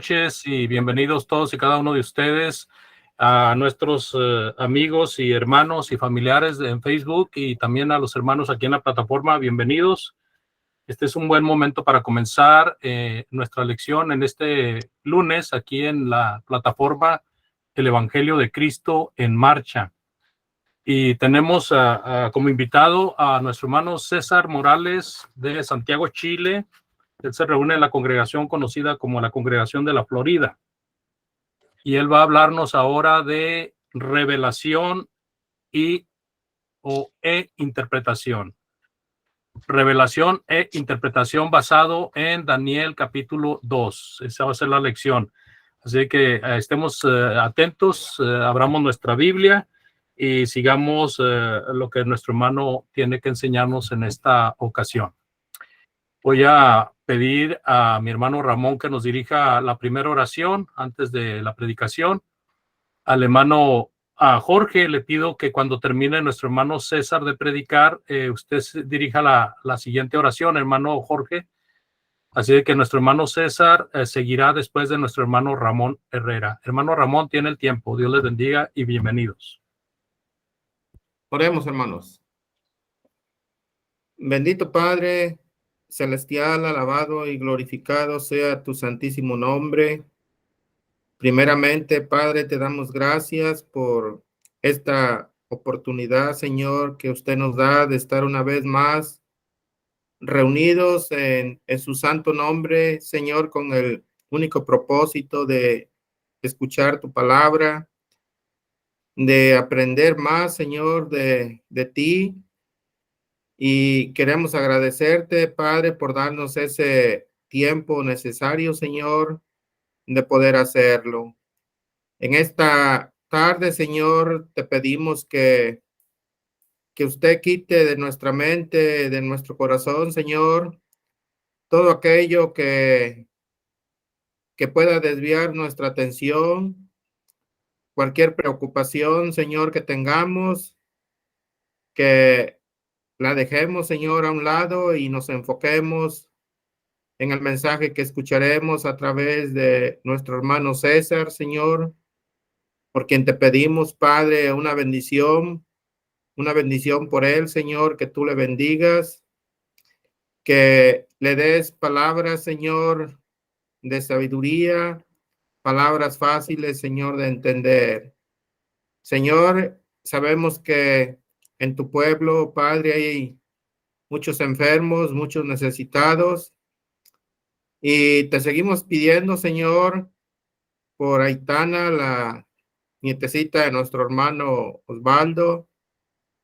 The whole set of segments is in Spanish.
noches y bienvenidos todos y cada uno de ustedes a nuestros amigos y hermanos y familiares en Facebook y también a los hermanos aquí en la plataforma. Bienvenidos. Este es un buen momento para comenzar nuestra lección en este lunes aquí en la plataforma El Evangelio de Cristo en Marcha. Y tenemos como invitado a nuestro hermano César Morales de Santiago, Chile. Él se reúne en la congregación conocida como la Congregación de la Florida. Y él va a hablarnos ahora de revelación e interpretación. Revelación e interpretación basado en Daniel capítulo 2. Esa va a ser la lección. Así que estemos atentos, abramos nuestra Biblia y sigamos lo que nuestro hermano tiene que enseñarnos en esta ocasión. Voy a pedir a mi hermano Ramón que nos dirija la primera oración antes de la predicación. Al hermano Jorge le pido que cuando termine nuestro hermano César de predicar, usted dirija la siguiente oración, hermano Jorge. Así de que nuestro hermano César seguirá después de nuestro hermano Ramón Herrera. Hermano Ramón tiene el tiempo. Dios les bendiga y bienvenidos. Oremos, hermanos. Bendito Padre Celestial, alabado y glorificado sea tu santísimo nombre. Primeramente, Padre, te damos gracias por esta oportunidad, Señor, que usted nos da de estar una vez más reunidos en su santo nombre, Señor, con el único propósito de escuchar tu palabra, de aprender más, Señor, de ti. Y queremos agradecerte, Padre, por darnos ese tiempo necesario, Señor, de poder hacerlo. En esta tarde, Señor, te pedimos que usted quite de nuestra mente, de nuestro corazón, Señor, todo aquello que pueda desviar nuestra atención, cualquier preocupación, Señor, que tengamos, que la dejemos, Señor, a un lado y nos enfoquemos en el mensaje que escucharemos a través de nuestro hermano César, Señor, por quien te pedimos, Padre, una bendición por él, Señor, que tú le bendigas, que le des palabras, Señor, de sabiduría, palabras fáciles, Señor, de entender. Señor, sabemos que en tu pueblo, Padre, hay muchos enfermos, muchos necesitados, y te seguimos pidiendo, Señor, por Aitana, la nietecita de nuestro hermano Osvaldo.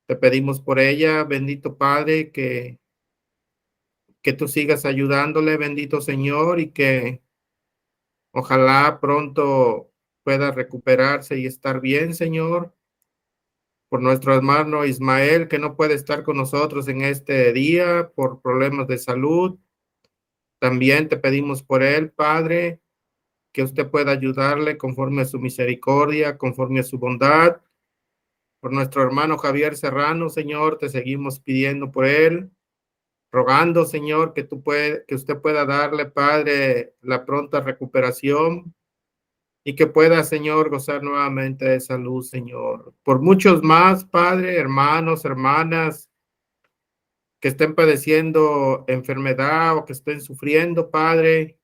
Te pedimos por ella, bendito Padre, que tú sigas ayudándole, bendito Señor, y que ojalá pronto pueda recuperarse y estar bien, Señor. Por nuestro hermano Ismael, que no puede estar con nosotros en este día por problemas de salud. También te pedimos por él, Padre, que usted pueda ayudarle conforme a su misericordia, conforme a su bondad. Por nuestro hermano Javier Serrano, Señor, te seguimos pidiendo por él, rogando, Señor, que usted pueda darle, Padre, la pronta recuperación y que pueda, Señor, gozar nuevamente de salud, Señor. Por muchos más, Padre, hermanos, hermanas, que estén padeciendo enfermedad o que estén sufriendo, Padre,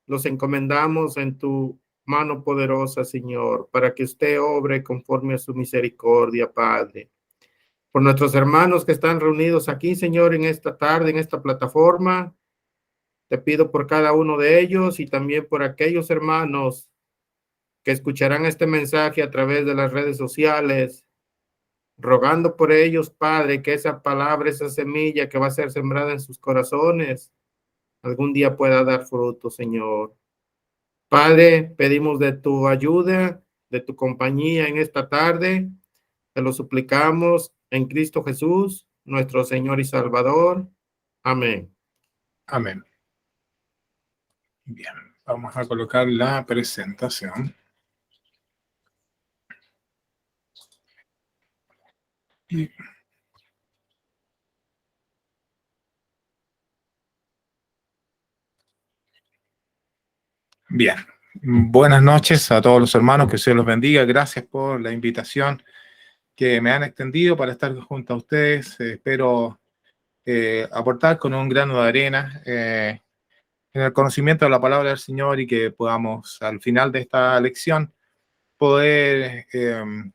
los encomendamos en tu mano poderosa, Señor, para que usted obre conforme a su misericordia, Padre. Por nuestros hermanos que están reunidos aquí, Señor, en esta tarde, en esta plataforma, te pido por cada uno de ellos y también por aquellos hermanos que escucharán este mensaje a través de las redes sociales, rogando por ellos, Padre, que esa palabra, esa semilla que va a ser sembrada en sus corazones, algún día pueda dar fruto, Señor. Padre, pedimos de tu ayuda, de tu compañía en esta tarde. Te lo suplicamos en Cristo Jesús, nuestro Señor y Salvador. Amén. Amén. Bien, vamos a colocar la presentación. Y Bien, buenas noches a todos los hermanos, que Dios los bendiga. Gracias por la invitación que me han extendido para estar junto a ustedes. Espero aportar con un grano de arena en el conocimiento de la palabra del Señor y que podamos al final de esta lección poder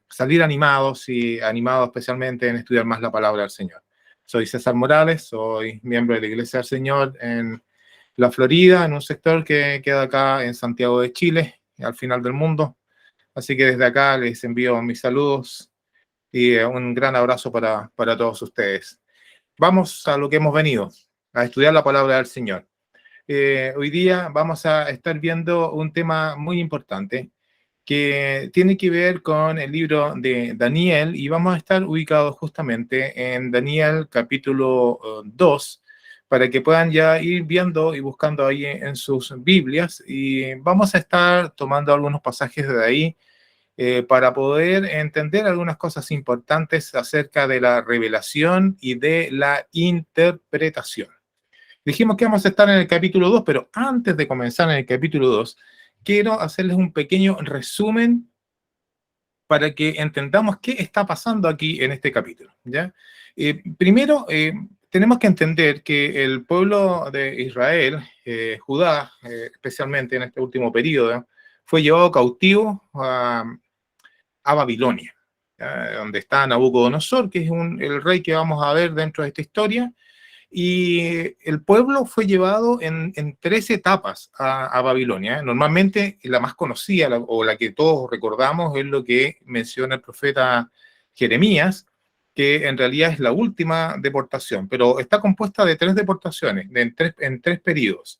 salir animados y animados especialmente en estudiar más la palabra del Señor. Soy César Morales, soy miembro de la Iglesia del Señor en la Florida, en un sector que queda acá en Santiago de Chile, al final del mundo. Así que desde acá les envío mis saludos y un gran abrazo para todos ustedes. Vamos a lo que hemos venido, a estudiar la palabra del Señor. Hoy día vamos a estar viendo un tema muy importante que tiene que ver con el libro de Daniel y vamos a estar ubicados justamente en Daniel capítulo 2 para que puedan ya ir viendo y buscando ahí en sus Biblias y vamos a estar tomando algunos pasajes de ahí para poder entender algunas cosas importantes acerca de la revelación y de la interpretación. Dijimos que vamos a estar en el capítulo 2, pero antes de comenzar en el capítulo 2, quiero hacerles un pequeño resumen para que entendamos qué está pasando aquí en este capítulo, ¿ya? Primero, tenemos que entender que el pueblo de Israel, Judá, especialmente en este último periodo, fue llevado cautivo a Babilonia, donde está Nabucodonosor, que es el rey que vamos a ver dentro de esta historia. Y el pueblo fue llevado en 3 etapas a Babilonia. Normalmente la más conocida o la que todos recordamos es lo que menciona el profeta Jeremías, que en realidad es la última deportación, pero está compuesta de 3 deportaciones, en tres periodos.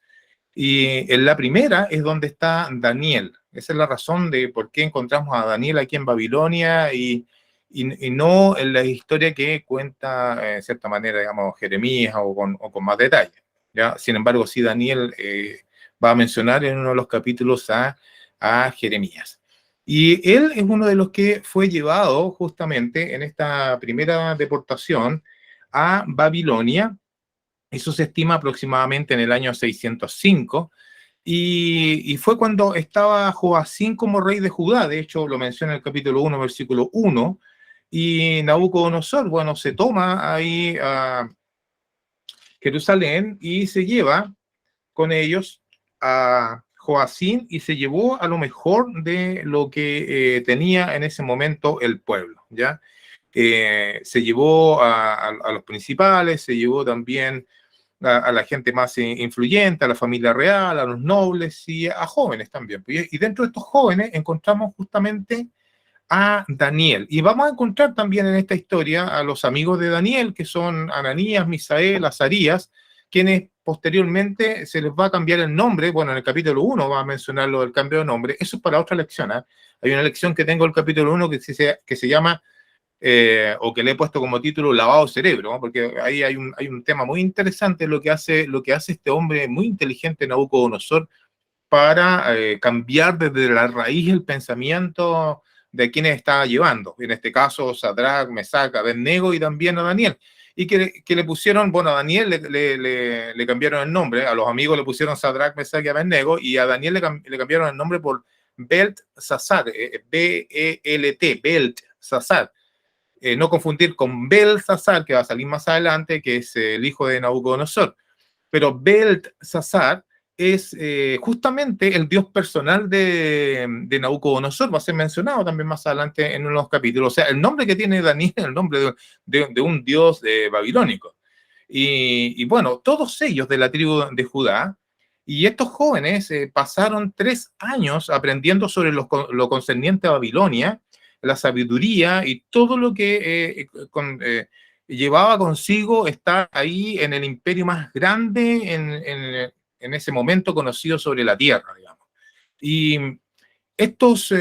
Y en la primera es donde está Daniel. Esa es la razón de por qué encontramos a Daniel aquí en Babilonia y no en la historia que cuenta, de cierta manera, digamos, Jeremías o con más detalle, ¿ya? Sin embargo, sí Daniel va a mencionar en uno de los capítulos a Jeremías. Y él es uno de los que fue llevado justamente en esta primera deportación a Babilonia. Eso se estima aproximadamente en el año 605. Y fue cuando estaba Joacín como rey de Judá. De hecho, lo menciona en el capítulo 1, versículo 1. Y Nabucodonosor, bueno, se toma ahí a Jerusalén y se lleva con ellos a Joacín y se llevó a lo mejor de lo que tenía en ese momento el pueblo, ¿ya? Se llevó a los principales, se llevó también a la gente más influyente, a la familia real, a los nobles y a jóvenes también. Y dentro de estos jóvenes encontramos justamente a Daniel. Y vamos a encontrar también en esta historia a los amigos de Daniel, que son Ananías, Misael, Azarías, quienes posteriormente se les va a cambiar el nombre. Bueno, en el capítulo 1 va a mencionar lo del cambio de nombre. Eso es para otra lección, ¿eh? Hay una lección que tengo en el capítulo 1 que se llama, o que le he puesto como título, lavado cerebro, ¿no? Porque ahí hay un tema muy interesante, lo que hace este hombre muy inteligente, Nabucodonosor, para cambiar desde la raíz el pensamiento de quienes está llevando, en este caso Sadrach, Mesach, Abednego y también a Daniel, y que le pusieron, bueno, a Daniel le cambiaron el nombre, a los amigos le pusieron Sadrach, Mesach y Abednego, y a Daniel le cambiaron el nombre por Beltsasar, B-E-L-T, Beltsasar, no confundir con Belsasar, que va a salir más adelante, que es el hijo de Nabucodonosor, pero Beltsasar es justamente el dios personal de Nabucodonosor, va a ser mencionado también más adelante en unos capítulos. O sea, el nombre que tiene Daniel es el nombre de un dios babilónico. Y bueno, todos ellos de la tribu de Judá, y estos jóvenes pasaron 3 años aprendiendo sobre lo concerniente a Babilonia, la sabiduría y todo lo que llevaba consigo estar ahí en el imperio más grande en ese momento conocido sobre la tierra, digamos. Y estos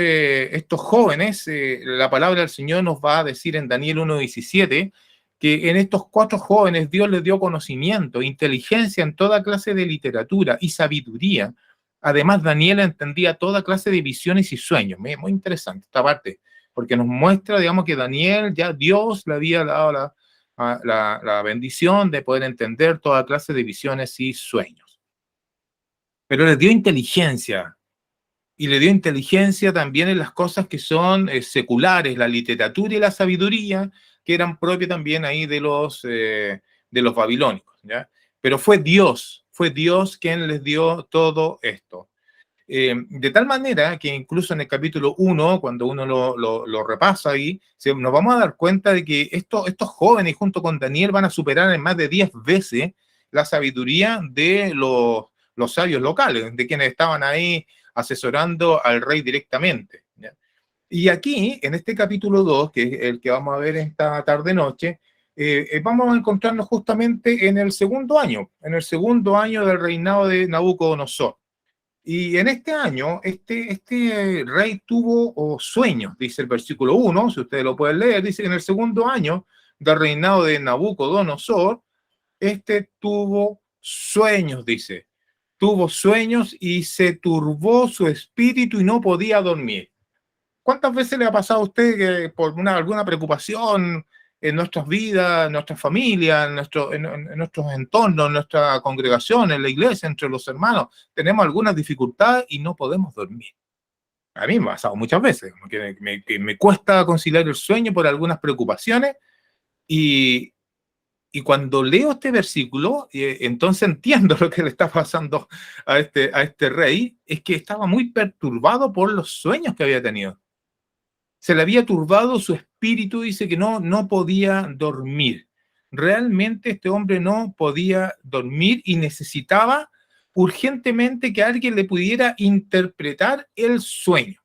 jóvenes, la palabra del Señor nos va a decir en Daniel 1:17, que en estos 4 jóvenes Dios les dio conocimiento, inteligencia en toda clase de literatura y sabiduría. Además, Daniel entendía toda clase de visiones y sueños. Muy interesante esta parte, porque nos muestra, digamos, que Daniel, ya Dios le había dado la bendición de poder entender toda clase de visiones y sueños. Pero les dio inteligencia y le dio inteligencia también en las cosas que son seculares, la literatura y la sabiduría, que eran propias también ahí de los babilónicos, ¿ya? Pero fue Dios quien les dio todo esto. De tal manera que incluso en el capítulo 1, cuando uno lo repasa ahí, nos vamos a dar cuenta de que estos jóvenes junto con Daniel van a superar en más de 10 veces la sabiduría de los sabios locales, de quienes estaban ahí asesorando al rey directamente, ¿ya? Y aquí, en este capítulo 2, que es el que vamos a ver esta tarde-noche, vamos a encontrarnos justamente en el segundo año del reinado de Nabucodonosor. Y en este año, este rey tuvo sueños, dice el versículo 1, si ustedes lo pueden leer, dice que en el segundo año del reinado de Nabucodonosor, tuvo sueños, dice. Tuvo sueños y se turbó su espíritu y no podía dormir. ¿Cuántas veces le ha pasado a usted que por alguna preocupación en nuestras vidas, en nuestras familias, en nuestros entornos, en nuestra congregación, en la iglesia, entre los hermanos, tenemos algunas dificultades y no podemos dormir? A mí me ha pasado muchas veces, que me cuesta conciliar el sueño por algunas preocupaciones y cuando leo este versículo, entonces entiendo lo que le está pasando a este rey, es que estaba muy perturbado por los sueños que había tenido. Se le había turbado su espíritu, dice que no podía dormir. Realmente este hombre no podía dormir y necesitaba urgentemente que alguien le pudiera interpretar el sueño.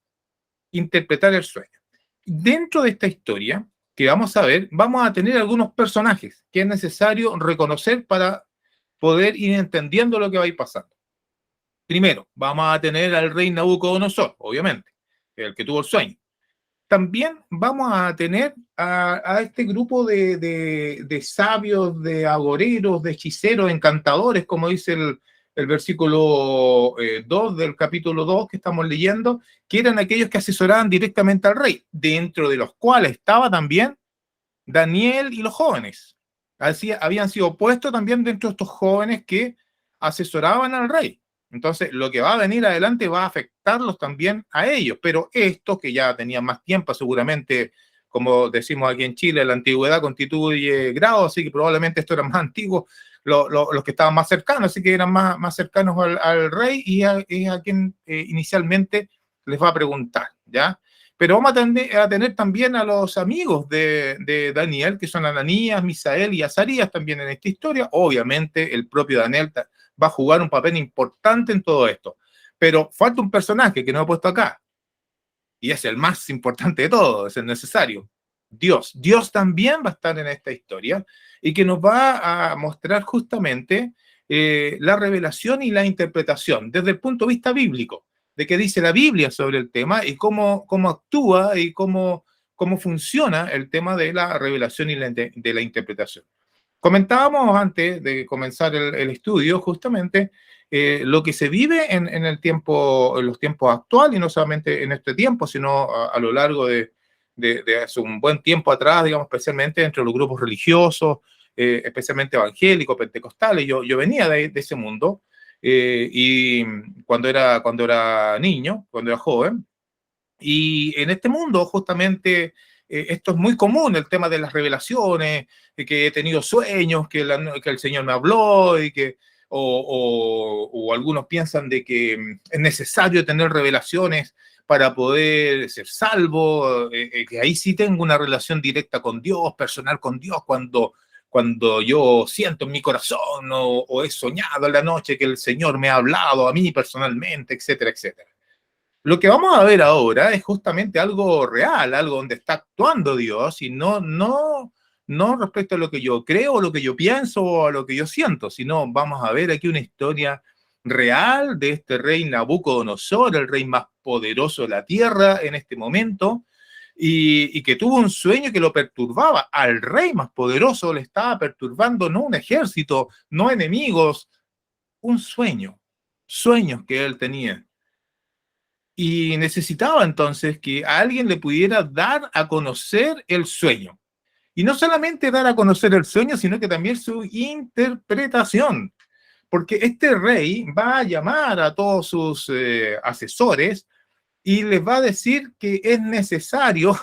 Dentro de esta historia que vamos a ver, vamos a tener algunos personajes que es necesario reconocer para poder ir entendiendo lo que va a ir pasando. Primero, vamos a tener al rey Nabucodonosor, obviamente, el que tuvo el sueño. También vamos a tener a este grupo de sabios, de agoreros, de hechiceros, encantadores, como dice el versículo 2 del capítulo 2 que estamos leyendo, que eran aquellos que asesoraban directamente al rey, dentro de los cuales estaba también Daniel y los jóvenes. Así habían sido puestos también dentro de estos jóvenes que asesoraban al rey. Entonces, lo que va a venir adelante va a afectarlos también a ellos, pero estos que ya tenían más tiempo, seguramente, como decimos aquí en Chile, la antigüedad constituye grado, así que probablemente estos eran más antiguos, los que estaban más cercanos, así que eran más cercanos al rey y a quien inicialmente les va a preguntar, ¿ya? Pero vamos a tener también a los amigos de Daniel, que son Ananías, Misael y Azarías también en esta historia. Obviamente el propio Daniel va a jugar un papel importante en todo esto. Pero falta un personaje que no he puesto acá. Y es el más importante de todos, es el necesario. Dios. Dios también va a estar en esta historia y que nos va a mostrar justamente la revelación y la interpretación desde el punto de vista bíblico, de qué dice la Biblia sobre el tema y cómo actúa y cómo funciona el tema de la revelación y de la interpretación. Comentábamos antes de comenzar el estudio justamente lo que se vive en los tiempos actuales, y no solamente en este tiempo, sino a lo largo de hace un buen tiempo atrás, digamos, especialmente entre los grupos religiosos, especialmente evangélicos, pentecostales. Yo venía de ese mundo y cuando era niño, cuando era joven, y en este mundo justamente esto es muy común, el tema de las revelaciones, que he tenido sueños, que el Señor me habló, y que o algunos piensan de que es necesario tener revelaciones para poder ser salvo, que ahí sí tengo una relación directa con Dios, personal con Dios, cuando yo siento en mi corazón o he soñado en la noche que el Señor me ha hablado a mí personalmente, etcétera, etcétera. Lo que vamos a ver ahora es justamente algo real, algo donde está actuando Dios y no respecto a lo que yo creo, o lo que yo pienso o a lo que yo siento, sino vamos a ver aquí una historia real de este rey Nabucodonosor, el rey más poderoso de la tierra en este momento, y que tuvo un sueño que lo perturbaba. Al rey más poderoso le estaba perturbando no un ejército, no enemigos, un sueño, sueños que él tenía. Y necesitaba entonces que a alguien le pudiera dar a conocer el sueño. Y no solamente dar a conocer el sueño, sino que también su interpretación. Porque este rey va a llamar a todos sus asesores y les va a decir que es necesario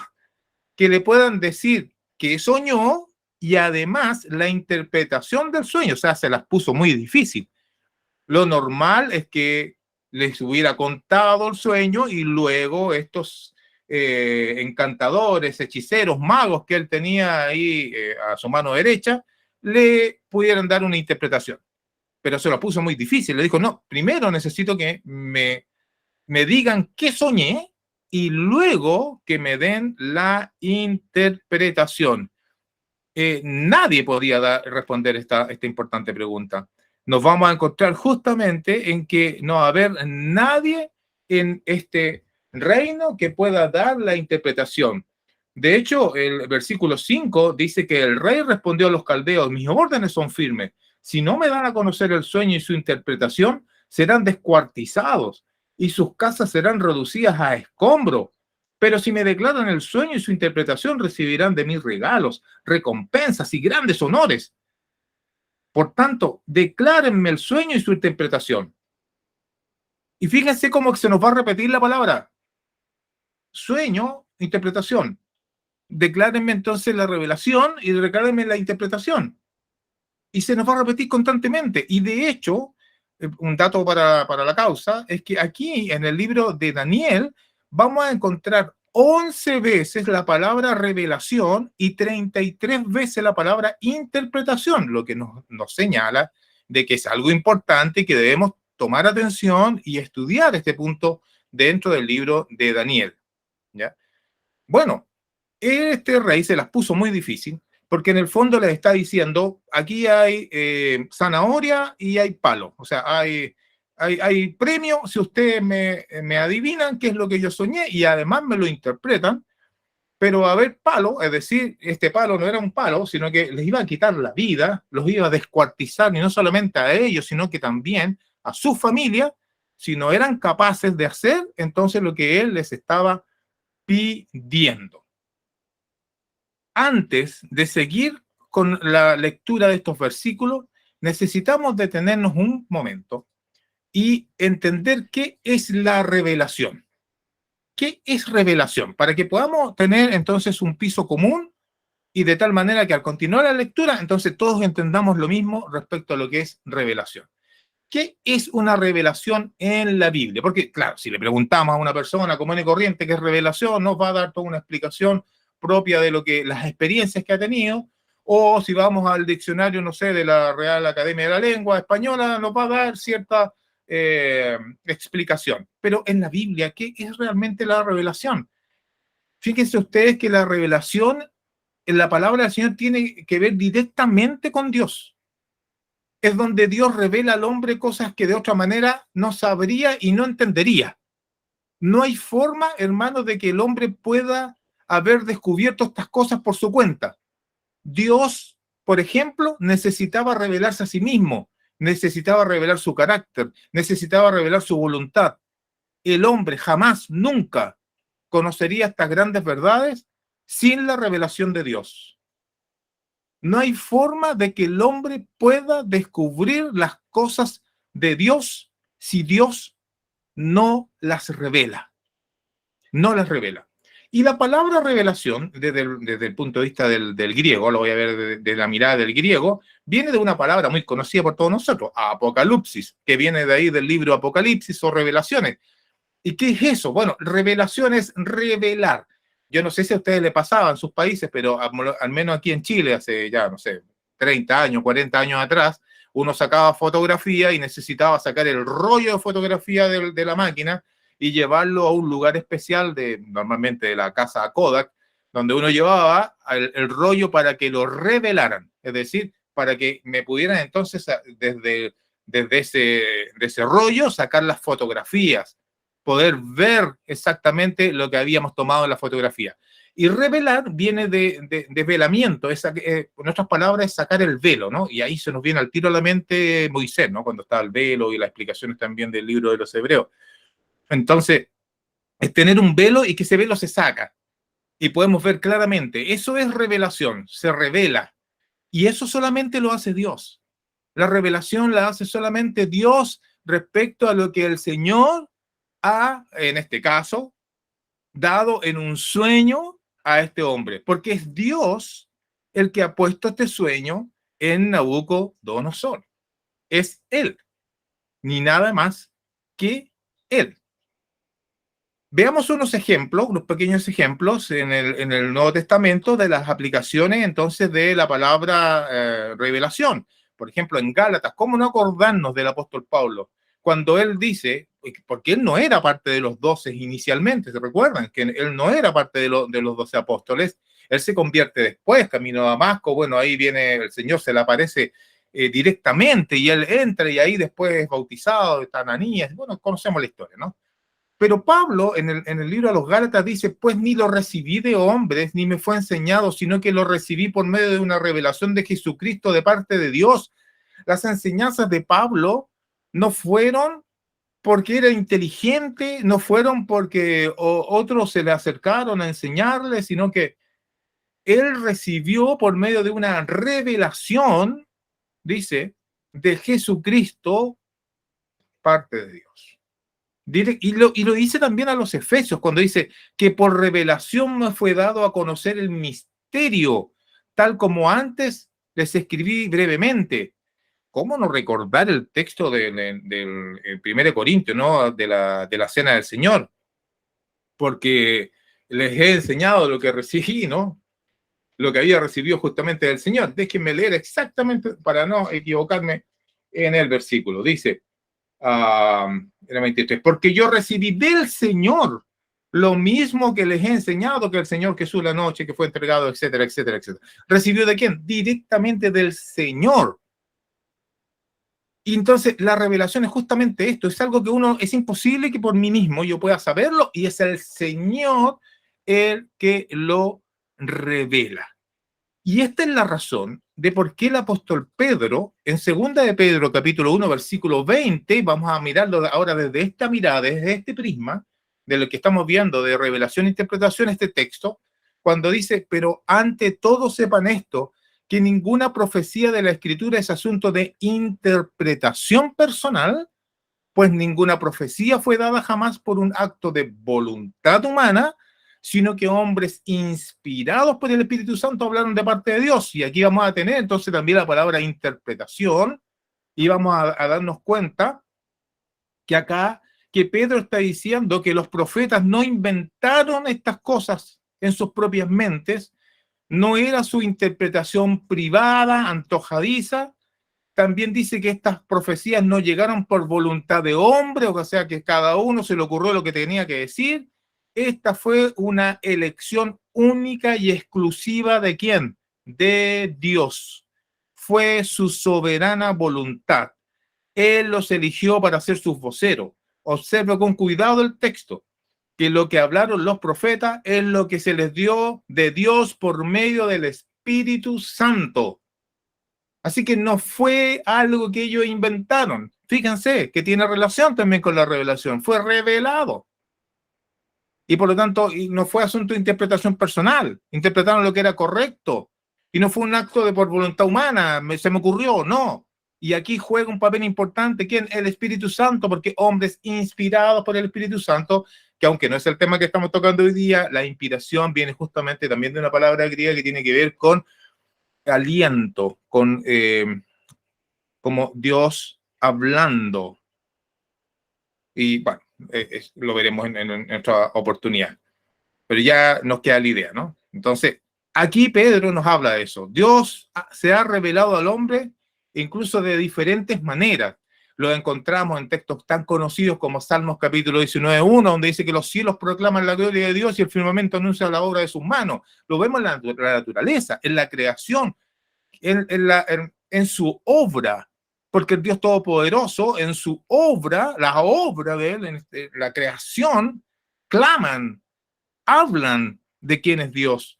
que le puedan decir que soñó y además la interpretación del sueño. O sea, se las puso muy difícil. Lo normal es que les hubiera contado el sueño y luego estos encantadores, hechiceros, magos que él tenía ahí a su mano derecha, le pudieran dar una interpretación. Pero se lo puso muy difícil. Le dijo, no, primero necesito que me digan qué soñé y luego que me den la interpretación. Nadie podía responder esta importante pregunta. Nos vamos a encontrar justamente en que no va a haber nadie en este reino que pueda dar la interpretación. De hecho, el versículo 5 dice que el rey respondió a los caldeos, mis órdenes son firmes. Si no me dan a conocer el sueño y su interpretación, serán descuartizados y sus casas serán reducidas a escombro. Pero si me declaran el sueño y su interpretación, recibirán de mí regalos, recompensas y grandes honores. Por tanto, declárenme el sueño y su interpretación. Y fíjense cómo se nos va a repetir la palabra. Sueño, interpretación. Declárenme entonces la revelación y declárenme la interpretación. Y se nos va a repetir constantemente. Y de hecho, un dato para la causa, es que aquí en el libro de Daniel vamos a encontrar 11 veces la palabra revelación y 33 veces la palabra interpretación, lo que nos señala de que es algo importante y que debemos tomar atención y estudiar este punto dentro del libro de Daniel. ¿Ya? Bueno, este rey se las puso muy difícil porque en el fondo les está diciendo, aquí hay zanahoria y hay palo, o sea, hay premio si ustedes me adivinan qué es lo que yo soñé y además me lo interpretan, pero va a haber palo, es decir, este palo no era un palo, sino que les iba a quitar la vida, los iba a descuartizar, y no solamente a ellos, sino que también a su familia, si no eran capaces de hacer entonces lo que él les estaba pidiendo. Antes de seguir con la lectura de estos versículos, necesitamos detenernos un momento y entender qué es la revelación. ¿Qué es revelación? Para que podamos tener entonces un piso común y de tal manera que al continuar la lectura, entonces todos entendamos lo mismo respecto a lo que es revelación. ¿Qué es una revelación en la Biblia? Porque, claro, si le preguntamos a una persona común y corriente qué es revelación, nos va a dar toda una explicación propia de lo que las experiencias que ha tenido, o si vamos al diccionario, no sé, de la Real Academia de la Lengua Española, nos va a dar cierta explicación. Pero en la Biblia, ¿qué es realmente la revelación? Fíjense ustedes que la revelación en la palabra del Señor tiene que ver directamente con Dios. Es donde Dios revela al hombre cosas que de otra manera no sabría y no entendería. No hay forma, hermano, de que el hombre pueda haber descubierto estas cosas por su cuenta. Dios, por ejemplo, necesitaba revelarse a sí mismo, necesitaba revelar su carácter, necesitaba revelar su voluntad. El hombre jamás, nunca conocería estas grandes verdades sin la revelación de Dios. No hay forma de que el hombre pueda descubrir las cosas de Dios si Dios no las revela. No las revela. Y la palabra revelación, desde el punto de vista del griego, lo voy a ver de la mirada del griego, viene de una palabra muy conocida por todos nosotros, apocalipsis, que viene de ahí del libro Apocalipsis o Revelaciones. ¿Y qué es eso? Bueno, revelación es revelar. Yo no sé si a ustedes le pasaba en sus países, pero al menos aquí en Chile, hace ya, no sé, 30 años, 40 años atrás, uno sacaba fotografía y necesitaba sacar el rollo de fotografía de la máquina y llevarlo a un lugar especial, normalmente de la casa Kodak, donde uno llevaba el rollo para que lo revelaran, es decir, para que me pudieran entonces desde ese rollo sacar las fotografías, poder ver exactamente lo que habíamos tomado en la fotografía. Y revelar viene de velamiento, en otras palabras, es sacar el velo, ¿no? Y ahí se nos viene al tiro a la mente Moisés, ¿no? Cuando está el velo y las explicaciones también del libro de los Hebreos. Entonces, es tener un velo y que ese velo se saca y podemos ver claramente. Eso es revelación, se revela. Y eso solamente lo hace Dios. La revelación la hace solamente Dios respecto a lo que el Señor ha, en este caso, dado en un sueño a este hombre, porque es Dios el que ha puesto este sueño en Nabucodonosor. Es él, ni nada más que él. Veamos unos ejemplos, unos pequeños ejemplos en el Nuevo Testamento de las aplicaciones entonces de la palabra revelación. Por ejemplo, en Gálatas, ¿cómo no acordarnos del apóstol Pablo? Cuando él dice, porque él no era parte de los 12 inicialmente, ¿se recuerdan? Que él no era parte de los 12 apóstoles, él se convierte después, camino a Damasco, bueno, ahí viene el Señor, se le aparece directamente y él entra y ahí después es bautizado, está Ananías, bueno, conocemos la historia, ¿no? Pero Pablo en el libro a los Gálatas dice, pues ni lo recibí de hombres, ni me fue enseñado, sino que lo recibí por medio de una revelación de Jesucristo de parte de Dios. Las enseñanzas de Pablo no fueron porque era inteligente, no fueron porque otros se le acercaron a enseñarle, sino que él recibió por medio de una revelación, dice, de Jesucristo, parte de Dios. Y lo dice también a los Efesios, cuando dice que por revelación me fue dado a conocer el misterio, tal como antes les escribí brevemente. ¿Cómo no recordar el texto del 1 Corintios, ¿no? de la Cena del Señor? Porque les he enseñado lo que recibí, ¿no? Lo que había recibido justamente del Señor. Déjenme leer exactamente para no equivocarme en el versículo. Dice, era 23, porque yo recibí del Señor lo mismo que les he enseñado, que el Señor Jesús la noche que fue entregado, etcétera, etcétera, etcétera. ¿Recibió de quién? Directamente del Señor. Y entonces la revelación es justamente esto, es algo que es imposible que por mí mismo yo pueda saberlo, y es el Señor el que lo revela. Y esta es la razón de por qué el apóstol Pedro, en 2 de Pedro, capítulo 1, versículo 20, vamos a mirarlo ahora desde esta mirada, desde este prisma, de lo que estamos viendo de revelación e interpretación, este texto, cuando dice, pero ante todo sepan esto, que ninguna profecía de la Escritura es asunto de interpretación personal, pues ninguna profecía fue dada jamás por un acto de voluntad humana, sino que hombres inspirados por el Espíritu Santo hablaron de parte de Dios. Y aquí vamos a tener entonces también la palabra interpretación, y vamos a darnos cuenta que acá, que Pedro está diciendo que los profetas no inventaron estas cosas en sus propias mentes, no era su interpretación privada, antojadiza. También dice que estas profecías no llegaron por voluntad de hombre, o sea que cada uno se le ocurrió lo que tenía que decir. Esta fue una elección única y exclusiva ¿de quién? De Dios. Fue su soberana voluntad. Él los eligió para ser sus voceros. Observe con cuidado el texto, que lo que hablaron los profetas es lo que se les dio de Dios por medio del Espíritu Santo. Así que no fue algo que ellos inventaron. Fíjense que tiene relación también con la revelación. Fue revelado. Y por lo tanto, no fue asunto de interpretación personal. Interpretaron lo que era correcto. Y no fue un acto de por voluntad humana. Se me ocurrió, no. Y aquí juega un papel importante. ¿Quién? El Espíritu Santo, porque hombres inspirados por el Espíritu Santo, que aunque no es el tema que estamos tocando hoy día, la inspiración viene justamente también de una palabra griega que tiene que ver con aliento, con como Dios hablando. Y bueno, lo veremos en otra oportunidad. Pero ya nos queda la idea, ¿no? Entonces, aquí Pedro nos habla de eso. Dios se ha revelado al hombre incluso de diferentes maneras. Lo encontramos en textos tan conocidos como Salmos capítulo 19:1, donde dice que los cielos proclaman la gloria de Dios y el firmamento anuncia la obra de sus manos. Lo vemos en la naturaleza, en la creación, en su obra, porque el Dios Todopoderoso, en su obra, la obra de él, en la creación, claman, hablan de quién es Dios.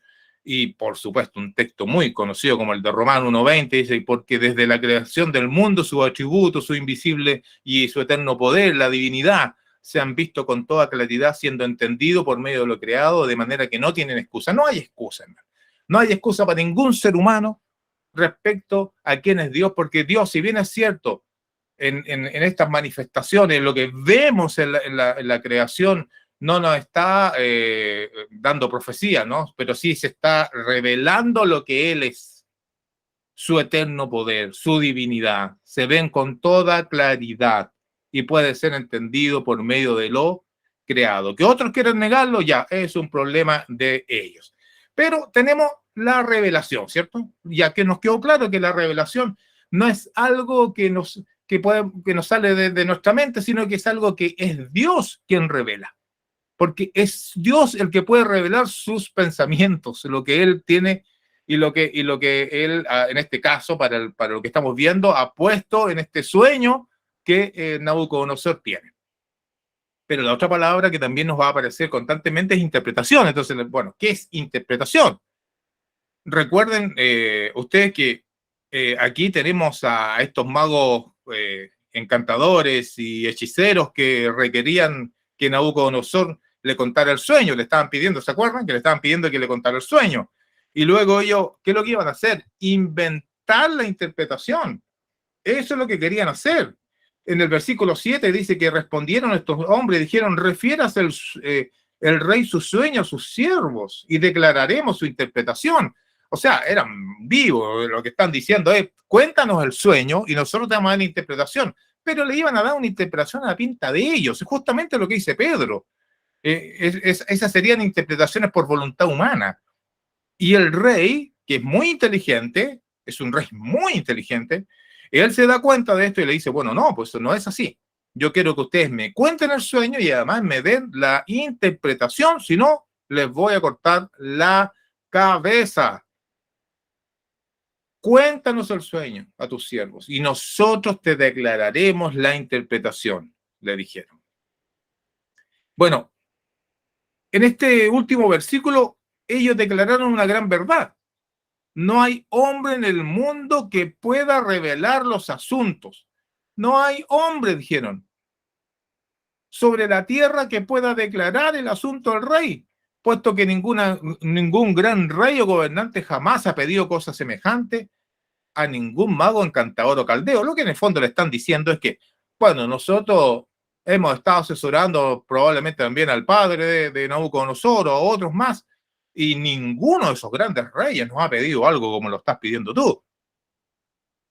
Y por supuesto, un texto muy conocido como el de Romanos 1:20 dice, porque desde la creación del mundo, sus atributos, su invisible y su eterno poder, la divinidad, se han visto con toda claridad siendo entendido por medio de lo creado, de manera que no tienen excusa. No hay excusa, hermano. No hay excusa para ningún ser humano respecto a quién es Dios, porque Dios, si bien es cierto, en estas manifestaciones, lo que vemos en la creación, no nos está dando profecía, ¿no? Pero sí se está revelando lo que Él es, su eterno poder, su divinidad. Se ven con toda claridad y puede ser entendido por medio de lo creado. Que otros quieran negarlo, ya es un problema de ellos. Pero tenemos la revelación, ¿cierto? Ya que nos quedó claro que la revelación no es algo que nos sale de nuestra mente, sino que es algo que es Dios quien revela. Porque es Dios el que puede revelar sus pensamientos, lo que Él tiene y lo que Él, en este caso, para lo que estamos viendo, ha puesto en este sueño que Nabucodonosor tiene. Pero la otra palabra que también nos va a aparecer constantemente es interpretación. Entonces, bueno, ¿qué es interpretación? Recuerden ustedes que aquí tenemos a estos magos encantadores y hechiceros que requerían que Nabucodonosor le contara el sueño, le estaban pidiendo, ¿se acuerdan? Que le estaban pidiendo que le contara el sueño. Y luego ellos, ¿qué es lo que iban a hacer? Inventar la interpretación. Eso es lo que querían hacer. En el versículo 7 dice que respondieron estos hombres, dijeron, refiérase el rey su sueño a sus siervos y declararemos su interpretación. O sea, eran vivos, lo que están diciendo es, cuéntanos el sueño y nosotros te vamos a dar la interpretación. Pero le iban a dar una interpretación a la pinta de ellos, es justamente lo que dice Pedro. Esas serían interpretaciones por voluntad humana. Y el rey, que es muy inteligente, es un rey muy inteligente, él se da cuenta de esto y le dice, bueno, no, pues no es así. Yo quiero que ustedes me cuenten el sueño y además me den la interpretación, si no, les voy a cortar la cabeza. Cuéntanos el sueño a tus siervos y nosotros te declararemos la interpretación, le dijeron. Bueno, en este último versículo, ellos declararon una gran verdad. No hay hombre en el mundo que pueda revelar los asuntos. No hay hombre, dijeron, sobre la tierra que pueda declarar el asunto al rey, puesto que ningún gran rey o gobernante jamás ha pedido cosa semejante a ningún mago, encantador o caldeo. Lo que en el fondo le están diciendo es que, bueno, nosotros hemos estado asesorando probablemente también al padre de Nabucodonosor o a otros más, y ninguno de esos grandes reyes nos ha pedido algo como lo estás pidiendo tú.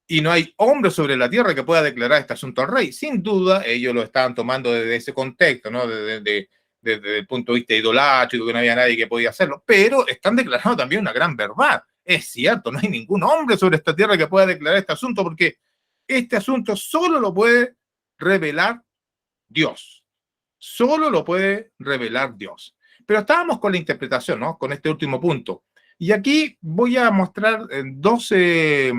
Y no hay hombre sobre la tierra que pueda declarar este asunto al rey. Sin duda, ellos lo estaban tomando desde ese contexto, ¿no? Desde el punto de vista idolátrico, que no había nadie que podía hacerlo. Pero están declarando también una gran verdad. Es cierto, no hay ningún hombre sobre esta tierra que pueda declarar este asunto, porque este asunto solo lo puede revelar Dios. Solo lo puede revelar Dios. Pero estábamos con la interpretación, ¿no? Con este último punto. Y aquí voy a mostrar 12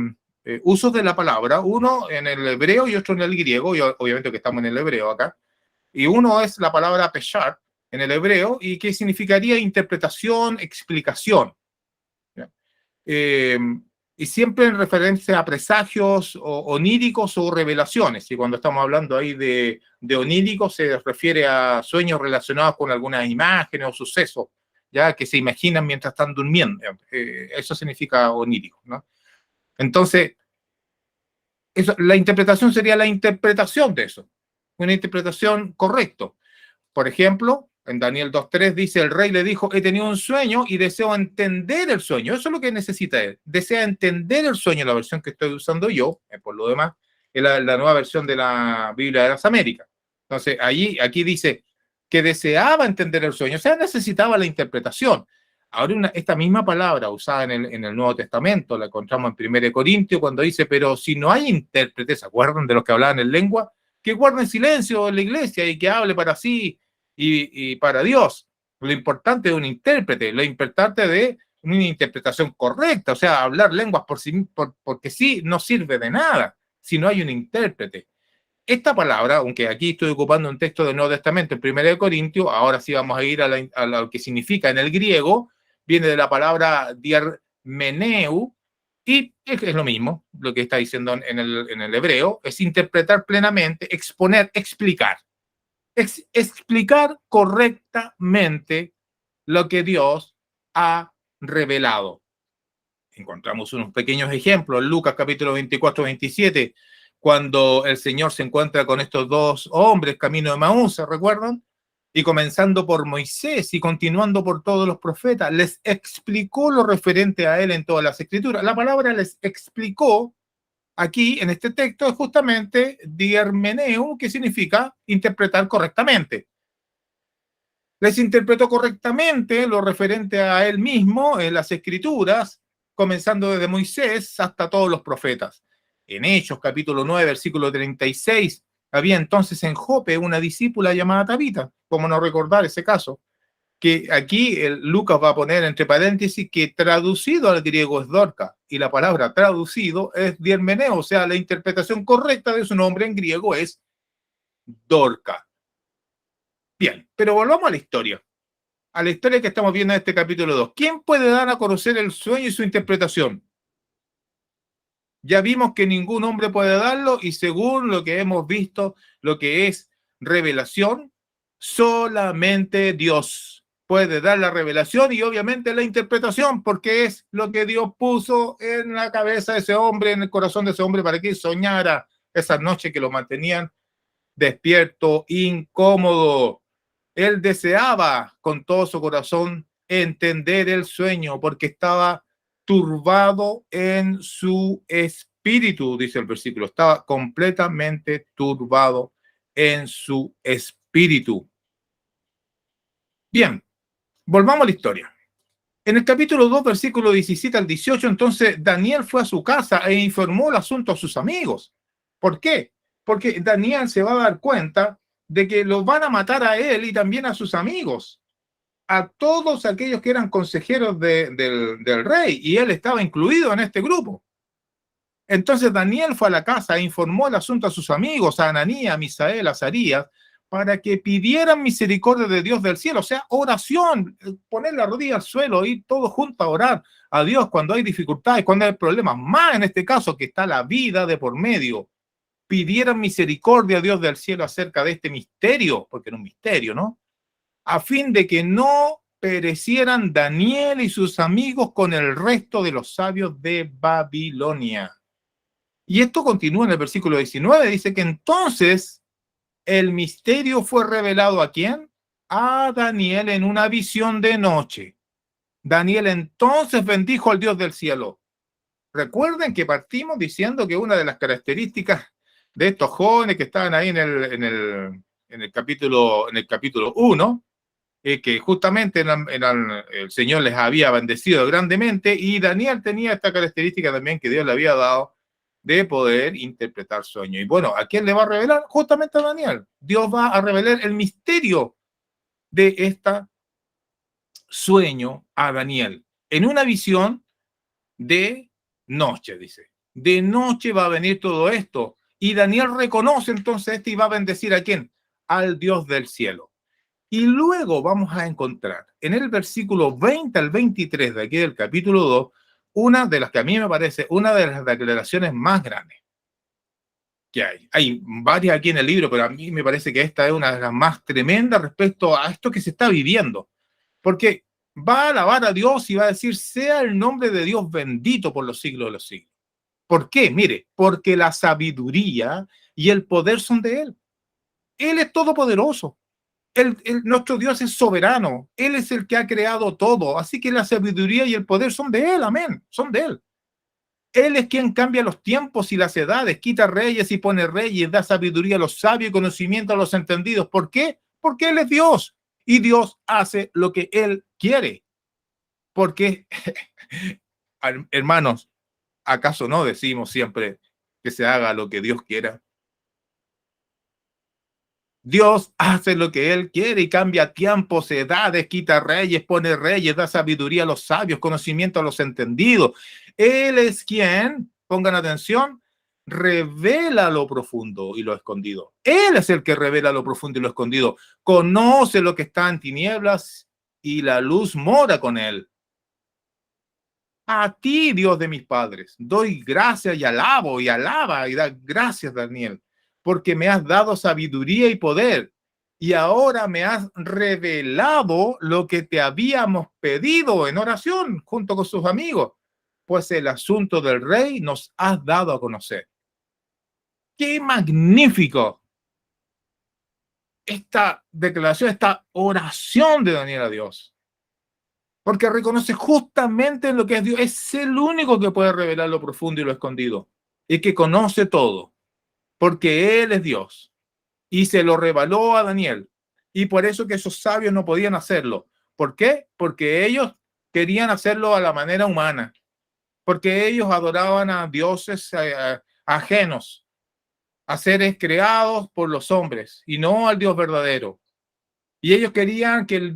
usos de la palabra, uno en el hebreo y otro en el griego, y obviamente que estamos en el hebreo acá. Y uno es la palabra peshar en el hebreo, y que significaría interpretación, explicación. Y siempre en referencia a presagios oníricos o revelaciones. Y cuando estamos hablando ahí de oníricos, se refiere a sueños relacionados con algunas imágenes o sucesos, ya que se imaginan mientras están durmiendo. Eso significa onírico, ¿no? Entonces, la interpretación sería la interpretación de eso, una interpretación correcta. Por ejemplo, en Daniel 2.3 dice, el rey le dijo, he tenido un sueño y deseo entender el sueño. Eso es lo que necesita él. Desea entender el sueño, la versión que estoy usando yo, por lo demás, es la nueva versión de la Biblia de las Américas. Entonces, aquí dice que deseaba entender el sueño, o sea, necesitaba la interpretación. Ahora, esta misma palabra usada en el Nuevo Testamento, la encontramos en 1 Corintios, cuando dice, pero si no hay intérpretes, ¿se acuerdan de los que hablaban en lengua? Que guarden silencio en la iglesia y que hable para sí y para Dios. Lo importante de un intérprete, lo importante de una interpretación correcta, o sea, hablar lenguas porque sí no sirve de nada si no hay un intérprete. Esta palabra, aunque aquí estoy ocupando un texto del Nuevo Testamento, en 1 Corintios, ahora sí vamos a ir a lo que significa en el griego, viene de la palabra diarmeneu, y es lo mismo, lo que está diciendo en el hebreo, es interpretar plenamente, exponer, explicar. Explicar correctamente lo que Dios ha revelado. Encontramos unos pequeños ejemplos. Lucas capítulo 24, 27, cuando el Señor se encuentra con estos dos hombres camino de Emaús, ¿se recuerdan? y comenzando por Moisés y continuando por todos los profetas, les explicó lo referente a él en todas las escrituras. La palabra les explicó aquí en este texto es justamente diermeneo, que significa interpretar correctamente. Les interpretó correctamente lo referente a él mismo en las escrituras, comenzando desde Moisés hasta todos los profetas. En Hechos, capítulo 9, versículo 36, había entonces en Jope una discípula llamada Tabita. ¿Cómo no recordar ese caso? Que aquí Lucas va a poner entre paréntesis que traducido al griego es Dorca, y la palabra traducido es diermeneo, o sea, la interpretación correcta de su nombre en griego es Dorca. Bien, pero volvamos a la historia que estamos viendo en este capítulo 2. ¿Quién puede dar a conocer el sueño y su interpretación? Ya vimos que ningún hombre puede darlo, y según lo que hemos visto, lo que es revelación, solamente Dios puede dar la revelación y obviamente la interpretación, porque es lo que Dios puso en la cabeza de ese hombre, en el corazón de ese hombre, para que soñara esas noches que lo mantenían despierto, incómodo. Él deseaba con todo su corazón entender el sueño porque estaba turbado en su espíritu, dice el versículo. Estaba completamente turbado en su espíritu. Bien, volvamos a la historia. En el capítulo 2, versículo 17 al 18, entonces Daniel fue a su casa e informó el asunto a sus amigos. ¿Por qué? Porque Daniel se va a dar cuenta de que los van a matar a él y también a sus amigos, a todos aquellos que eran consejeros del rey, y él estaba incluido en este grupo. Entonces Daniel fue a la casa e informó el asunto a sus amigos, a Ananías, a Misael, a Azarías, para que pidieran misericordia de Dios del cielo, o sea, oración, poner la rodilla al suelo, ir todos juntos a orar a Dios cuando hay dificultades, cuando hay problemas, más en este caso que está la vida de por medio. Pidieran misericordia a Dios del cielo acerca de este misterio, porque era un misterio, ¿no? A fin de que no perecieran Daniel y sus amigos con el resto de los sabios de Babilonia. Y esto continúa en el versículo 19, dice que entonces el misterio fue revelado ¿a quién? A Daniel en una visión de noche. Daniel entonces bendijo al Dios del cielo. Recuerden que partimos diciendo que una de las características de estos jóvenes que estaban ahí en el capítulo 1, que justamente el Señor les había bendecido grandemente, y Daniel tenía esta característica también que Dios le había dado de poder interpretar sueños. Y bueno, ¿a quién le va a revelar? Justamente a Daniel. Dios va a revelar el misterio de este sueño a Daniel en una visión de noche, dice. De noche va a venir todo esto. Y Daniel reconoce entonces esto y va a bendecir ¿a quién? Al Dios del cielo. Y luego vamos a encontrar en el versículo 20 al 23 de aquí del capítulo 2, una de las que a mí me parece una de las declaraciones más grandes que hay. Hay varias aquí en el libro, pero a mí me parece que esta es una de las más tremendas respecto a esto que se está viviendo. Porque va a alabar a Dios y va a decir, sea el nombre de Dios bendito por los siglos de los siglos. ¿Por qué? Mire, porque la sabiduría y el poder son de Él. Él es todopoderoso. Nuestro Dios es soberano. Él es el que ha creado todo. Así que la sabiduría y el poder son de Él. Amén. Son de Él. Él es quien cambia los tiempos y las edades, quita reyes y pone reyes, da sabiduría a los sabios y conocimiento a los entendidos. ¿Por qué? Porque Él es Dios. Y Dios hace lo que Él quiere. Porque, hermanos, ¿acaso no decimos siempre que se haga lo que Dios quiera? Dios hace lo que Él quiere y cambia tiempos, edades, quita reyes, pone reyes, da sabiduría a los sabios, conocimiento a los entendidos. Él es quien, pongan atención, revela lo profundo y lo escondido. Él es el que revela lo profundo y lo escondido. Conoce lo que está en tinieblas y la luz mora con Él. A ti, Dios de mis padres, doy gracias y alabo y alaba y da gracias, Daniel, porque me has dado sabiduría y poder, y ahora me has revelado lo que te habíamos pedido en oración junto con sus amigos, pues el asunto del rey nos has dado a conocer. ¡Qué magnífico! esta declaración, esta oración de Daniel a Dios. Porque reconoce justamente lo que es Dios. Es el único que puede revelar lo profundo y lo escondido. Y que conoce todo. Porque Él es Dios. Y se lo reveló a Daniel. Y por eso que esos sabios no podían hacerlo. ¿Por qué? Porque ellos querían hacerlo a la manera humana. Porque ellos adoraban a dioses ajenos, a seres creados por los hombres, y no al Dios verdadero. Y ellos querían que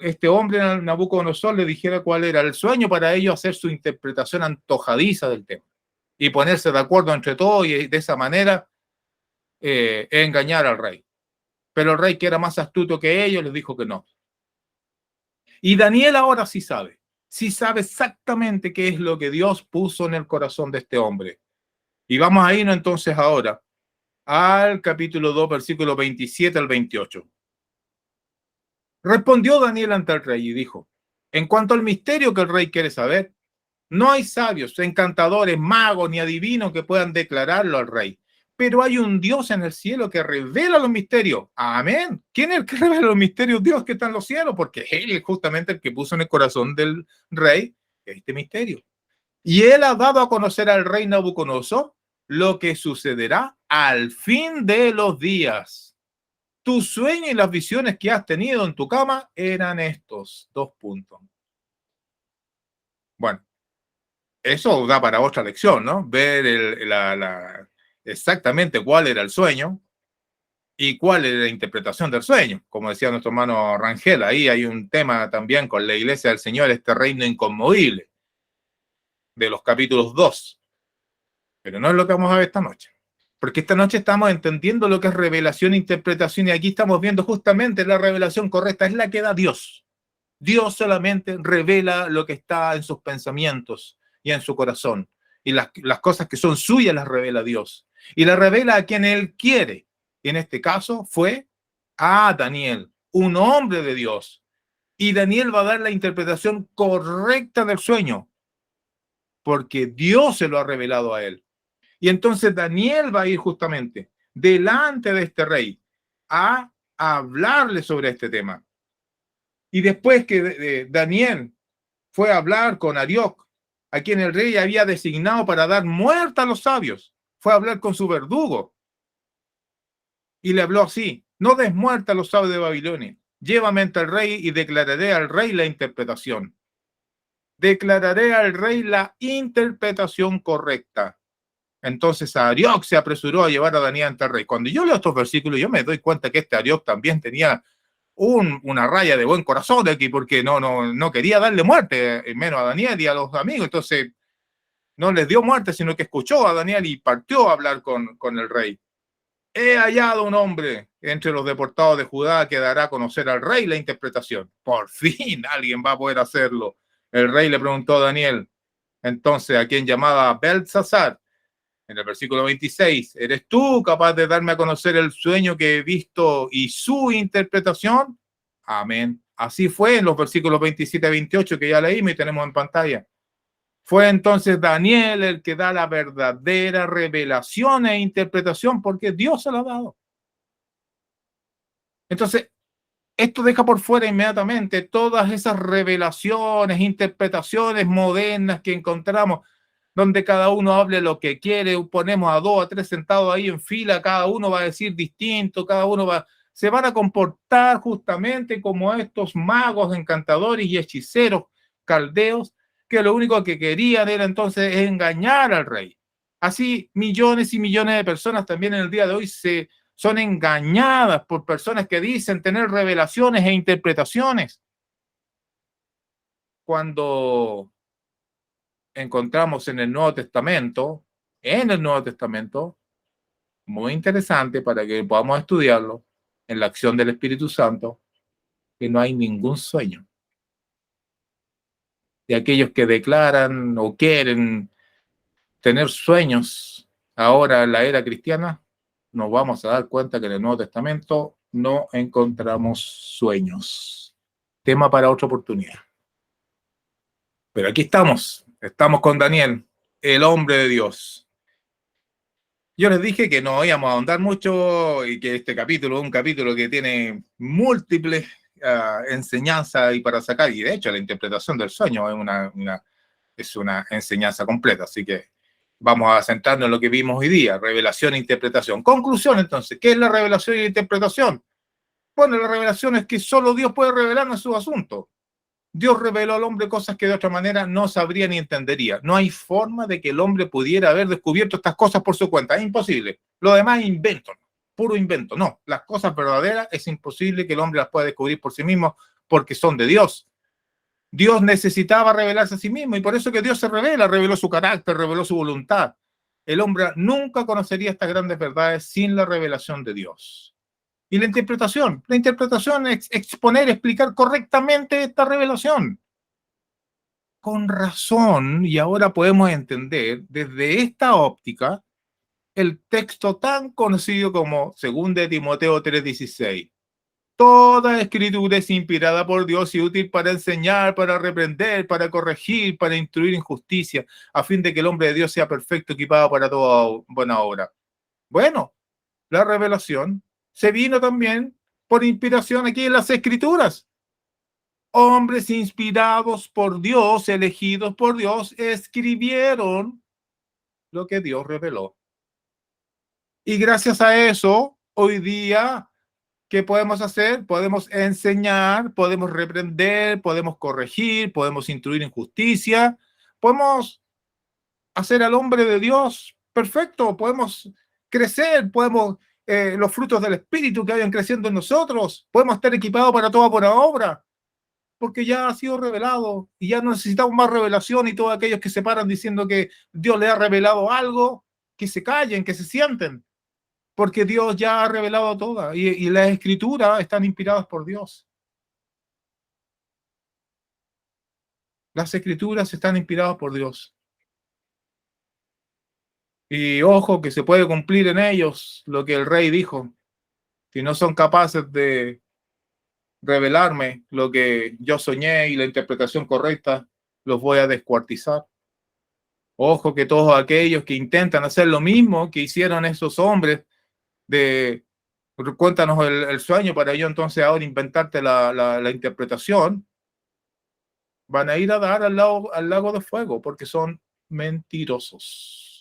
este hombre, Nabucodonosor, le dijera cuál era el sueño para ellos hacer su interpretación antojadiza del tema y ponerse de acuerdo entre todos y de esa manera engañar al rey. Pero el rey, que era más astuto que ellos, les dijo que no. Y Daniel ahora sí sabe exactamente qué es lo que Dios puso en el corazón de este hombre. Y vamos a irnos entonces ahora al capítulo 2, versículo 27 al 28. Respondió Daniel ante el rey y dijo: en cuanto al misterio que el rey quiere saber, no hay sabios, encantadores, magos ni adivinos que puedan declararlo al rey. Pero hay un Dios en el cielo que revela los misterios. Amén. ¿Quién es el que revela los misterios? Dios que está en los cielos, porque Él es justamente el que puso en el corazón del rey este misterio. Y Él ha dado a conocer al rey Nabucodonosor lo que sucederá al fin de los días. Tu sueño y las visiones que has tenido en tu cama eran estos 2 puntos. Bueno, eso da para otra lección, ¿no? Ver exactamente cuál era el sueño y cuál era la interpretación del sueño. Como decía nuestro hermano Rangel, ahí hay un tema también con la iglesia del Señor, este reino inconmovible, de los capítulos 2. Pero no es lo que vamos a ver esta noche. Porque esta noche estamos entendiendo lo que es revelación e interpretación, y aquí estamos viendo justamente la revelación correcta, es la que da Dios. Dios solamente revela lo que está en sus pensamientos y en su corazón. Y las cosas que son suyas las revela Dios. Y las revela a quien Él quiere. Y en este caso fue a Daniel, un hombre de Dios. Y Daniel va a dar la interpretación correcta del sueño, porque Dios se lo ha revelado a él. Y entonces Daniel va a ir justamente delante de este rey a hablarle sobre este tema. Y después que Daniel fue a hablar con Arioc, a quien el rey había designado para dar muerte a los sabios, fue a hablar con su verdugo y le habló así: no des muerte a los sabios de Babilonia, llévame ante el rey y declararé al rey la interpretación. Declararé al rey la interpretación correcta. Entonces Arioc se apresuró a llevar a Daniel ante el rey. Cuando yo leo estos versículos, yo me doy cuenta que este Arioc también tenía una raya de buen corazón aquí, porque no quería darle muerte, menos a Daniel y a los amigos. Entonces no les dio muerte, sino que escuchó a Daniel y partió a hablar con el rey. He hallado un hombre entre los deportados de Judá que dará a conocer al rey la interpretación. Por fin alguien va a poder hacerlo. El rey le preguntó a Daniel, entonces, a quien llamaba Beltsasar, en el versículo 26, ¿eres tú capaz de darme a conocer el sueño que he visto y su interpretación? Amén. Así fue en los versículos 27 a 28 que ya leímos y tenemos en pantalla. Fue entonces Daniel el que da la verdadera revelación e interpretación, porque Dios se la ha dado. Entonces, esto deja por fuera inmediatamente todas esas revelaciones, interpretaciones modernas que encontramos, donde cada uno hable lo que quiere, ponemos a 2 a 3 sentados ahí en fila, cada uno va a decir distinto, cada uno se van a comportar justamente como estos magos, encantadores y hechiceros caldeos, que lo único que querían era entonces engañar al rey. Así millones y millones de personas también en el día de hoy son engañadas por personas que dicen tener revelaciones e interpretaciones. Cuando encontramos en el Nuevo Testamento, muy interesante para que podamos estudiarlo, en la acción del Espíritu Santo, que no hay ningún sueño. Y aquellos que declaran o quieren tener sueños ahora en la era cristiana, nos vamos a dar cuenta que en el Nuevo Testamento no encontramos sueños. Tema para otra oportunidad. Pero aquí estamos con Daniel, el hombre de Dios. Yo les dije que no íbamos a ahondar mucho y que este capítulo es un capítulo que tiene múltiples enseñanzas y para sacar, y de hecho la interpretación del sueño es una enseñanza completa, así que vamos a centrarnos en lo que vimos hoy día, revelación e interpretación. Conclusión, entonces, ¿qué es la revelación y la interpretación? Bueno, la revelación es que solo Dios puede revelarnos sus asuntos. Dios reveló al hombre cosas que de otra manera no sabría ni entendería. No hay forma de que el hombre pudiera haber descubierto estas cosas por su cuenta. Es imposible. Lo demás es invento, puro invento. No, las cosas verdaderas es imposible que el hombre las pueda descubrir por sí mismo porque son de Dios. Dios necesitaba revelarse a sí mismo y por eso que Dios se revela, reveló su carácter, reveló su voluntad. El hombre nunca conocería estas grandes verdades sin la revelación de Dios. Y la interpretación es exponer, explicar correctamente esta revelación. Con razón, y ahora podemos entender desde esta óptica el texto tan conocido como 2 de Timoteo 3:16. Toda escritura es inspirada por Dios y útil para enseñar, para reprender, para corregir, para instruir en justicia, a fin de que el hombre de Dios sea perfecto, equipado para toda buena obra. Bueno, la revelación se vino también por inspiración aquí en las Escrituras. Hombres inspirados por Dios, elegidos por Dios, escribieron lo que Dios reveló. Y gracias a eso, hoy día, ¿qué podemos hacer? Podemos enseñar, podemos reprender, podemos corregir, podemos instruir en justicia, podemos hacer al hombre de Dios perfecto, podemos crecer, podemos los frutos del Espíritu que vayan creciendo en nosotros, podemos estar equipados para toda buena obra, porque ya ha sido revelado y ya no necesitamos más revelación, y todos aquellos que se paran diciendo que Dios le ha revelado algo, que se callen, que se sienten, porque Dios ya ha revelado toda y las Escrituras están inspiradas por Dios. Las Escrituras están inspiradas por Dios. Y ojo que se puede cumplir en ellos lo que el rey dijo. Si no son capaces de revelarme lo que yo soñé y la interpretación correcta, los voy a descuartizar. Ojo que todos aquellos que intentan hacer lo mismo que hicieron esos hombres de cuéntanos el sueño para yo entonces ahora inventarte la interpretación, van a ir a dar al lago de fuego porque son mentirosos.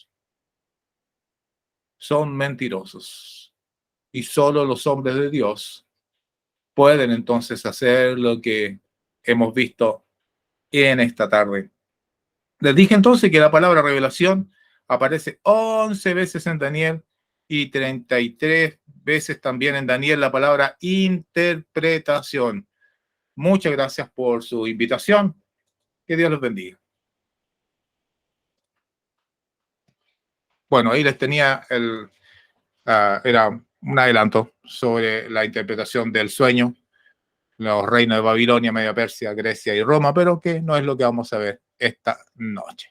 Son mentirosos. Y solo los hombres de Dios pueden entonces hacer lo que hemos visto en esta tarde. Les dije entonces que la palabra revelación aparece 11 veces en Daniel y 33 veces también en Daniel la palabra interpretación. Muchas gracias por su invitación. Que Dios los bendiga. Bueno, ahí les tenía era un adelanto sobre la interpretación del sueño, los reinos de Babilonia, Media Persia, Grecia y Roma, pero que no es lo que vamos a ver esta noche.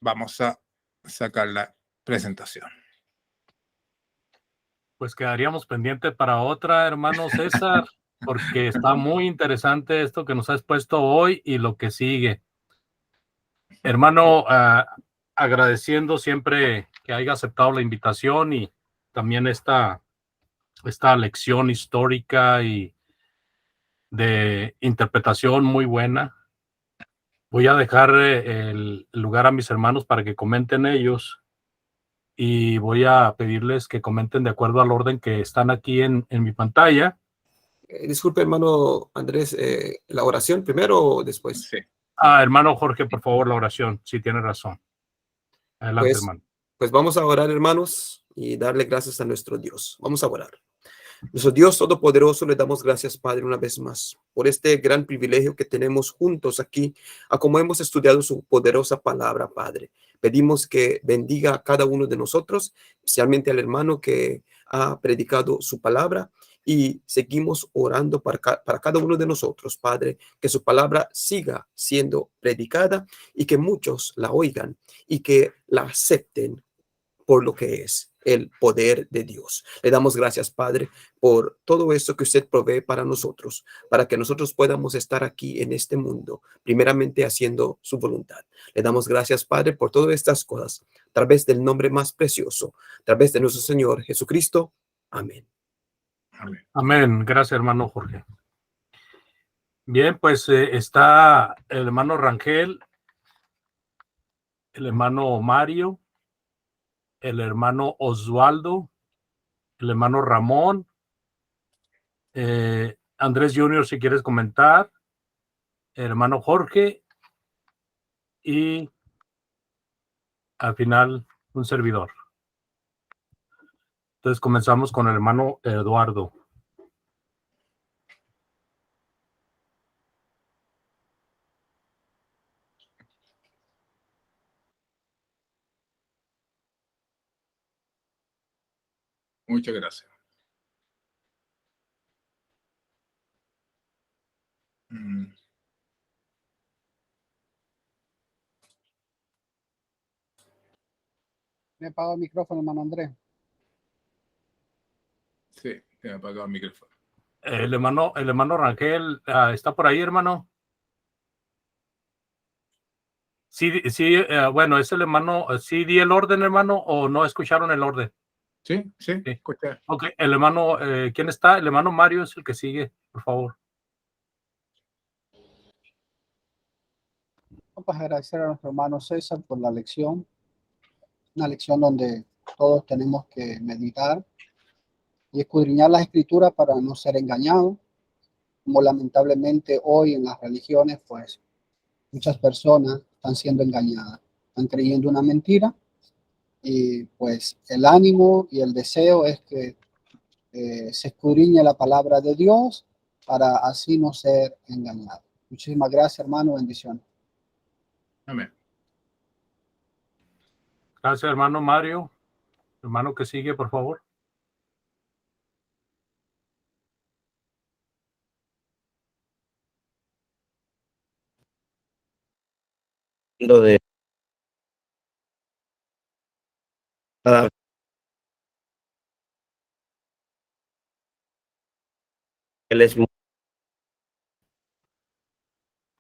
Vamos a sacar la presentación. Pues quedaríamos pendientes para otra, hermano César, porque está muy interesante esto que nos has expuesto hoy y lo que sigue. Hermano, agradeciendo siempre que haya aceptado la invitación y también esta lección histórica y de interpretación muy buena. Voy a dejar el lugar a mis hermanos para que comenten ellos y voy a pedirles que comenten de acuerdo al orden que están aquí en mi pantalla. Disculpe, hermano Andrés, ¿la oración primero o después? Sí. Hermano Jorge, por favor, la oración, si tiene razón. Adelante, hermano. Pues vamos a orar, hermanos, y darle gracias a nuestro Dios. Vamos a orar. Nuestro Dios Todopoderoso, le damos gracias, Padre, una vez más, por este gran privilegio que tenemos juntos aquí, a como hemos estudiado su poderosa palabra, Padre. Pedimos que bendiga a cada uno de nosotros, especialmente al hermano que ha predicado su palabra, y seguimos orando para cada uno de nosotros, Padre, que su palabra siga siendo predicada y que muchos la oigan y que la acepten por lo que es. el poder de Dios. Le damos gracias, Padre, por todo eso que usted provee para nosotros, para que nosotros podamos estar aquí en este mundo, primeramente haciendo su voluntad. Le damos gracias, Padre, por todas estas cosas, a través del nombre más precioso, a través de nuestro Señor Jesucristo. Amén. Amén. Amén. Gracias, hermano Jorge. Bien, pues está el hermano Rangel, el hermano Mario, el hermano Osvaldo, el hermano Ramón, Andrés Junior, si quieres comentar, el hermano Jorge y al final un servidor. Entonces comenzamos con el hermano Eduardo. Muchas gracias. Me apaga el micrófono, hermano Andrés. Sí, me ha apagado el micrófono. El hermano Rangel, ¿está por ahí, hermano? Sí, sí, bueno, es el hermano, ¿sí di el orden, hermano, o no escucharon el orden? Sí, sí, Sí. escucha. Ok, el hermano, ¿quién está? El hermano Mario es el que sigue, por favor. Vamos a agradecer a nuestro hermano César por la lección, una lección donde todos tenemos que meditar y escudriñar las escrituras para no ser engañados, como lamentablemente hoy en las religiones, pues muchas personas están siendo engañadas, están creyendo una mentira y pues el ánimo y el deseo es que se escudriñe la palabra de Dios para así no ser engañado. Muchísimas gracias, hermano, bendiciones. Amén. Gracias, hermano Mario. Hermano que sigue, por favor. Lo de cada él es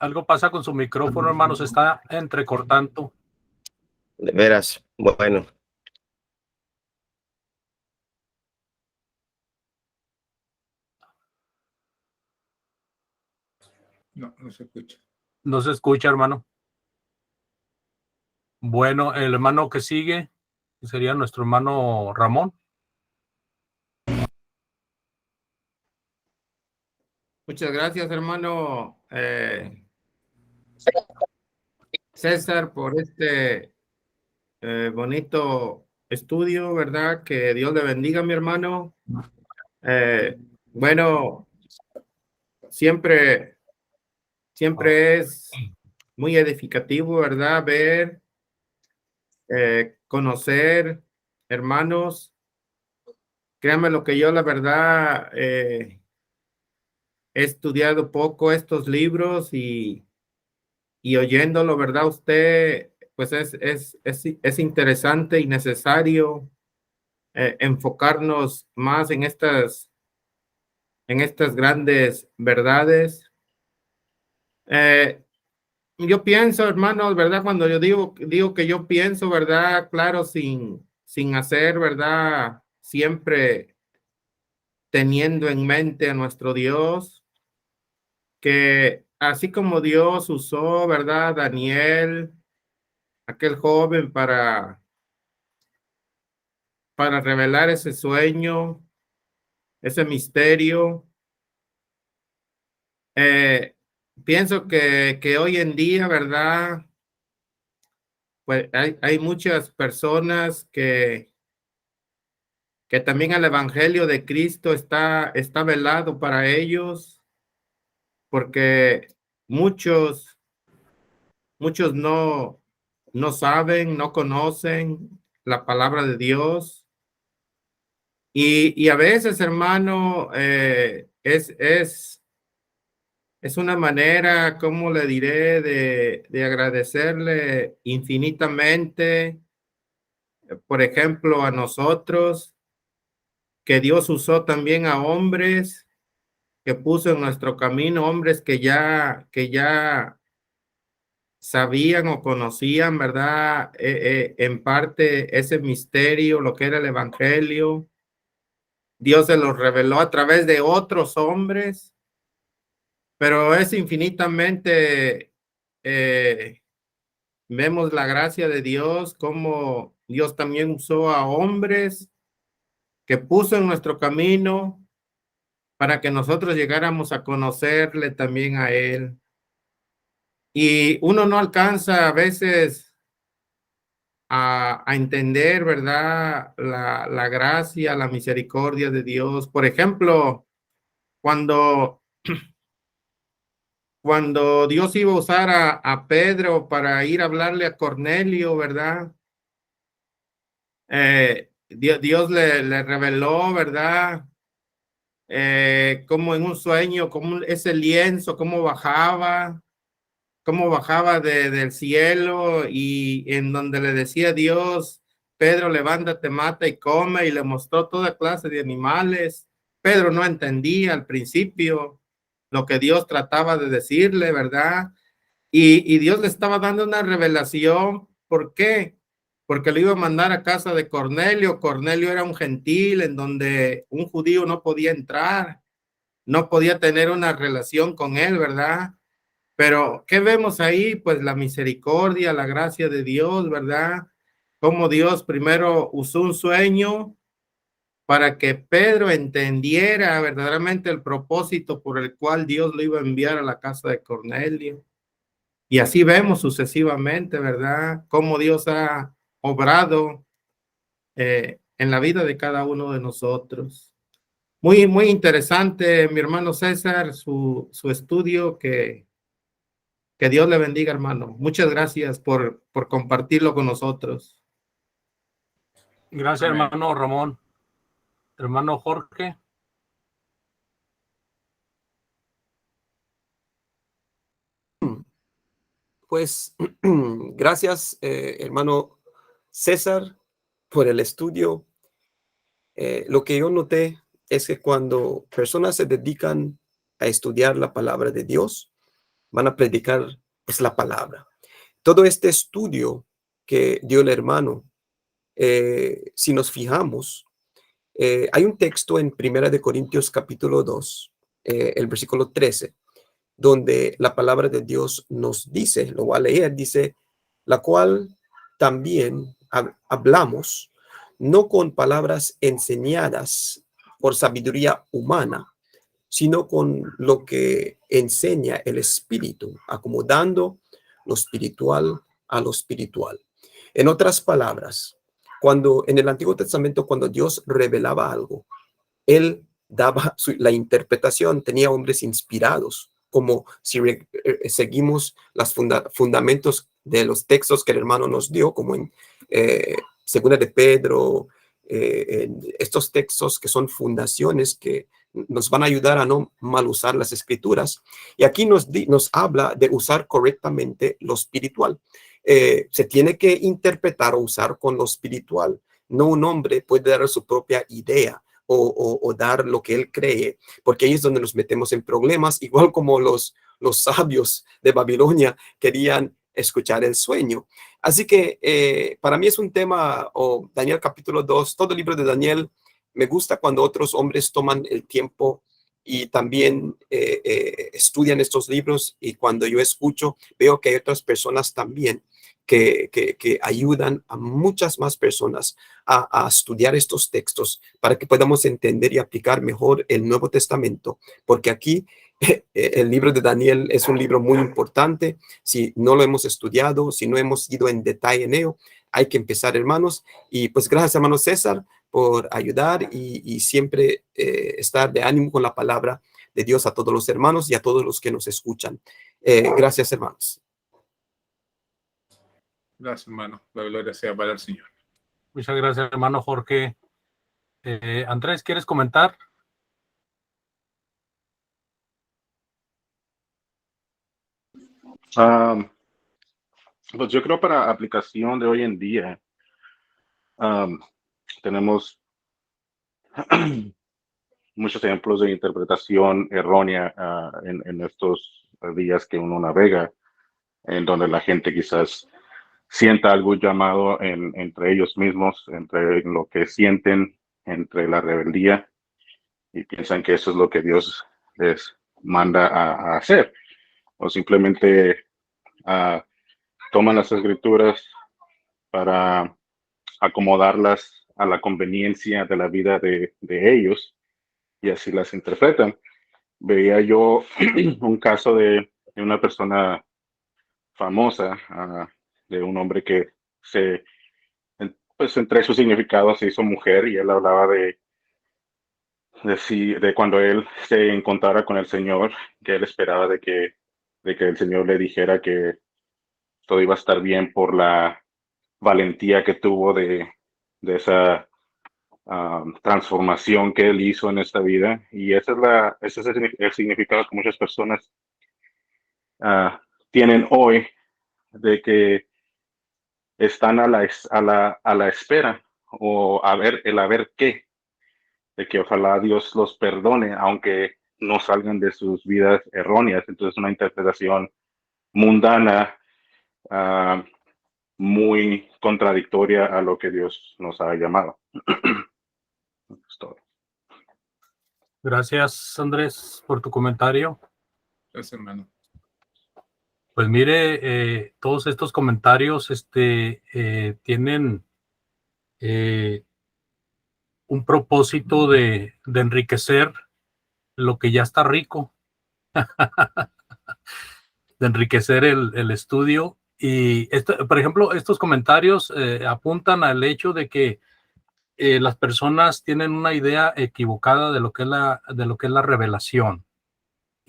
Algo pasa con su micrófono, hermano, se está entrecortando. de veras bueno. No, no se escucha. No se escucha, hermano. Bueno, el hermano que sigue sería nuestro hermano Ramón. Muchas gracias, hermano César, por este bonito estudio, ¿verdad? Que Dios le bendiga, mi hermano. Bueno, siempre es muy edificativo, ¿verdad? Ver, conocer hermanos. Créanme lo que yo, la verdad, he estudiado poco estos libros y oyéndolo, ¿verdad? Usted, pues es interesante y necesario enfocarnos más en estas grandes verdades. Yo pienso, hermanos, ¿verdad? Cuando yo digo que yo pienso, ¿verdad? Claro, sin hacer, ¿verdad? Siempre teniendo en mente a nuestro Dios, que así como Dios usó, ¿verdad? Daniel, aquel joven, para revelar ese sueño, ese misterio. Pienso que hoy en día, ¿verdad? Pues hay muchas personas que también el Evangelio de Cristo está velado para ellos, porque muchos no saben, no conocen la palabra de Dios. Y a veces, hermano, es una manera, ¿cómo le diré?, de agradecerle infinitamente por ejemplo, a nosotros, que Dios usó también a hombres que puso en nuestro camino, hombres que ya sabían o conocían, ¿verdad? En parte ese misterio, lo que era el evangelio. Dios se los reveló a través de otros hombres, pero es infinitamente, vemos la gracia de Dios, como Dios también usó a hombres que puso en nuestro camino para que nosotros llegáramos a conocerle también a Él. Y uno no alcanza a veces a entender, ¿verdad? La gracia, la misericordia de Dios. Por ejemplo, cuando, cuando Dios iba a usar a Pedro para ir a hablarle a Cornelio, ¿verdad? Dios le reveló, ¿verdad? Como en un sueño, como ese lienzo, cómo bajaba del cielo y en donde le decía Dios, Pedro, levántate, mata y come, y le mostró toda clase de animales. Pedro no entendía al principio lo que Dios trataba de decirle, ¿verdad? Y Dios le estaba dando una revelación. ¿Por qué? Porque lo iba a mandar a casa de Cornelio. Cornelio era un gentil en donde un judío no podía entrar, no podía tener una relación con él, ¿verdad? Pero, ¿qué vemos ahí? Pues la misericordia, la gracia de Dios, ¿verdad? Como Dios primero usó un sueño para que Pedro entendiera verdaderamente el propósito por el cual Dios lo iba a enviar a la casa de Cornelio. Y así vemos sucesivamente, ¿verdad? Cómo Dios ha obrado en la vida de cada uno de nosotros. Muy, muy interesante, mi hermano César, su estudio, que Dios le bendiga, hermano. Muchas gracias por compartirlo con nosotros. Gracias, Amén. hermano Ramón. Hermano Jorge. Pues gracias, hermano César, por el estudio. Lo que yo noté es que cuando personas se dedican a estudiar la palabra de Dios, van a predicar pues, la palabra. Todo este estudio que dio el hermano, si nos fijamos, hay un texto en 1 Corintios capítulo 2, el versículo 13, donde la palabra de Dios nos dice, lo voy a leer, dice, la cual también hablamos, no con palabras enseñadas por sabiduría humana, sino con lo que enseña el Espíritu, acomodando lo espiritual a lo espiritual. En otras palabras, cuando en el Antiguo Testamento, cuando Dios revelaba algo, Él daba la interpretación, tenía hombres inspirados, como si seguimos los fundamentos de los textos que el hermano nos dio, como en Segunda de Pedro, en estos textos que son fundaciones que nos van a ayudar a no mal usar las escrituras. Y aquí nos habla de usar correctamente lo espiritual. Se tiene que interpretar o usar con lo espiritual. No un hombre puede dar su propia idea o dar lo que él cree, porque ahí es donde nos metemos en problemas, igual como los sabios de Babilonia querían escuchar el sueño. Así que para mí es un tema, Daniel capítulo 2, todo el libro de Daniel, me gusta cuando otros hombres toman el tiempo y también estudian estos libros, y cuando yo escucho, veo que hay otras personas también que ayudan a muchas más personas a estudiar estos textos para que podamos entender y aplicar mejor el Nuevo Testamento, porque aquí el libro de Daniel es un libro muy importante. Si no lo hemos estudiado, si no hemos ido en detalle en ello, hay que empezar, hermanos. Y pues gracias, hermano César, por ayudar y siempre estar de ánimo con la palabra de Dios a todos los hermanos y a todos los que nos escuchan. Gracias, hermanos. Gracias, hermano. La gloria sea para el Señor. Muchas gracias, hermano Jorge. Andrés, ¿quieres comentar? Pues yo creo para aplicación de hoy en día, Tenemos muchos ejemplos de interpretación errónea en estos días que uno navega, en donde la gente quizás sienta algo llamado entre ellos mismos, entre lo que sienten, entre la rebeldía, y piensan que eso es lo que Dios les manda a hacer, o simplemente toman las escrituras para acomodarlas a la conveniencia de la vida de ellos y así las interpretan. Veía yo un caso de una persona famosa, de un hombre que pues entre sus significados se hizo mujer, y él hablaba de cuando él se encontrara con el Señor, que él esperaba de que el Señor le dijera que todo iba a estar bien por la valentía que tuvo de esa transformación que él hizo en esta vida. Y ese es el significado que muchas personas tienen hoy, de que están a la espera, o a ver qué, de que ojalá Dios los perdone, aunque no salgan de sus vidas erróneas. Entonces, una interpretación mundana, muy contradictoria a lo que Dios nos ha llamado. Es todo. Gracias, Andrés, por tu comentario. Gracias, hermano. Pues mire, todos estos comentarios tienen un propósito de enriquecer lo que ya está rico, de enriquecer el estudio. Y por ejemplo, estos comentarios apuntan al hecho de que las personas tienen una idea equivocada de lo que es la revelación,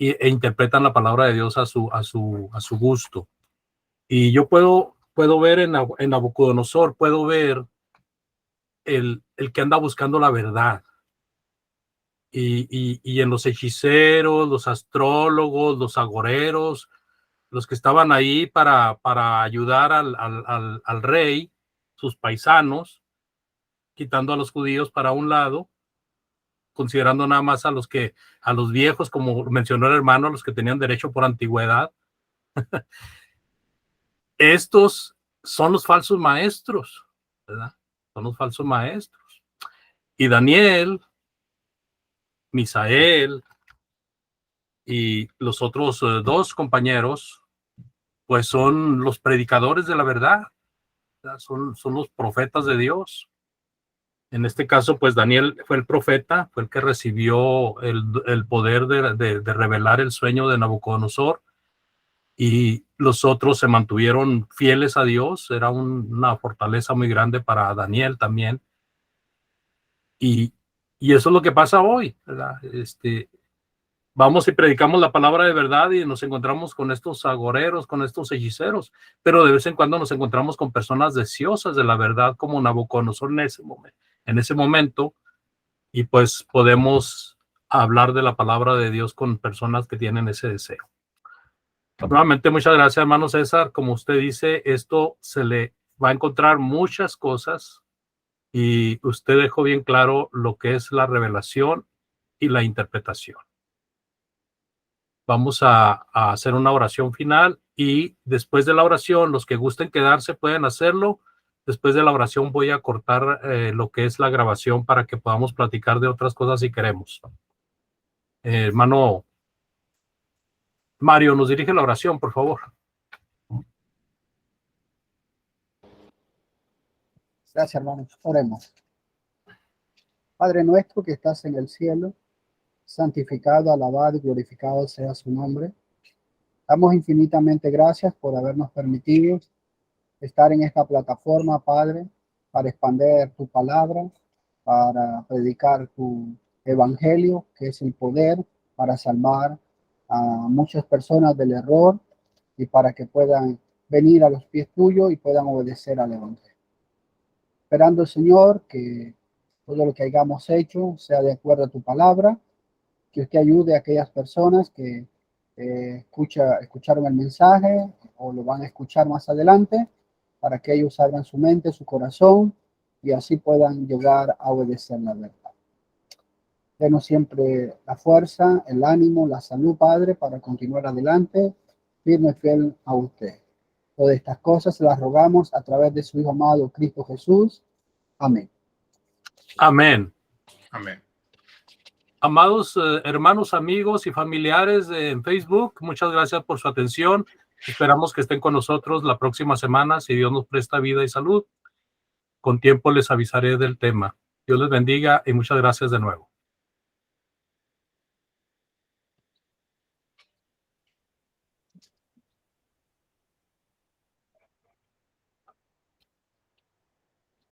e interpretan la palabra de Dios a su gusto. Y yo puedo ver en Nabucodonosor, puedo ver el que anda buscando la verdad. Y en los hechiceros, los astrólogos, los agoreros, los que estaban ahí para ayudar al rey, sus paisanos, quitando a los judíos para un lado, considerando nada más a los viejos, como mencionó el hermano, a los que tenían derecho por antigüedad. Estos son los falsos maestros, ¿verdad? Son los falsos maestros. Y Daniel, Misael y los otros dos compañeros, pues son los predicadores de la verdad, ¿verdad? Son los profetas de Dios. En este caso, pues Daniel fue el profeta, fue el que recibió el poder de revelar el sueño de Nabucodonosor, y los otros se mantuvieron fieles a Dios. Era una fortaleza muy grande para Daniel también. Y eso es lo que pasa hoy, ¿verdad? Vamos y predicamos la palabra de verdad y nos encontramos con estos agoreros, con estos hechiceros, pero de vez en cuando nos encontramos con personas deseosas de la verdad, como Nabucodonosor en ese momento, y pues podemos hablar de la palabra de Dios con personas que tienen ese deseo. Nuevamente, muchas gracias, hermano César. Como usted dice, esto se le va a encontrar muchas cosas, y usted dejó bien claro lo que es la revelación y la interpretación. Vamos a hacer una oración final, y después de la oración, los que gusten quedarse pueden hacerlo. Después de la oración voy a cortar lo que es la grabación para que podamos platicar de otras cosas si queremos. Hermano Mario, nos dirige la oración, por favor. Gracias, hermanos. Oremos. Padre nuestro que estás en el cielo, santificado, alabado y glorificado sea su nombre. Damos infinitamente gracias por habernos permitido estar en esta plataforma, Padre, para expandir tu palabra, para predicar tu evangelio, que es el poder para salvar a muchas personas del error y para que puedan venir a los pies tuyos y puedan obedecer al evangelio. Esperando, Señor, que todo lo que hayamos hecho sea de acuerdo a tu palabra, que usted ayude a aquellas personas que escucharon el mensaje o lo van a escuchar más adelante, para que ellos abran su mente, su corazón y así puedan llegar a obedecer la verdad. Denos siempre la fuerza, el ánimo, la salud, Padre, para continuar adelante, firme y fiel a usted. Todas estas cosas se las rogamos a través de su Hijo amado, Cristo Jesús. Amén. Amén. Amén. Amados hermanos, amigos y familiares en Facebook, muchas gracias por su atención. Esperamos que estén con nosotros la próxima semana, si Dios nos presta vida y salud. Con tiempo les avisaré del tema. Dios les bendiga y muchas gracias de nuevo.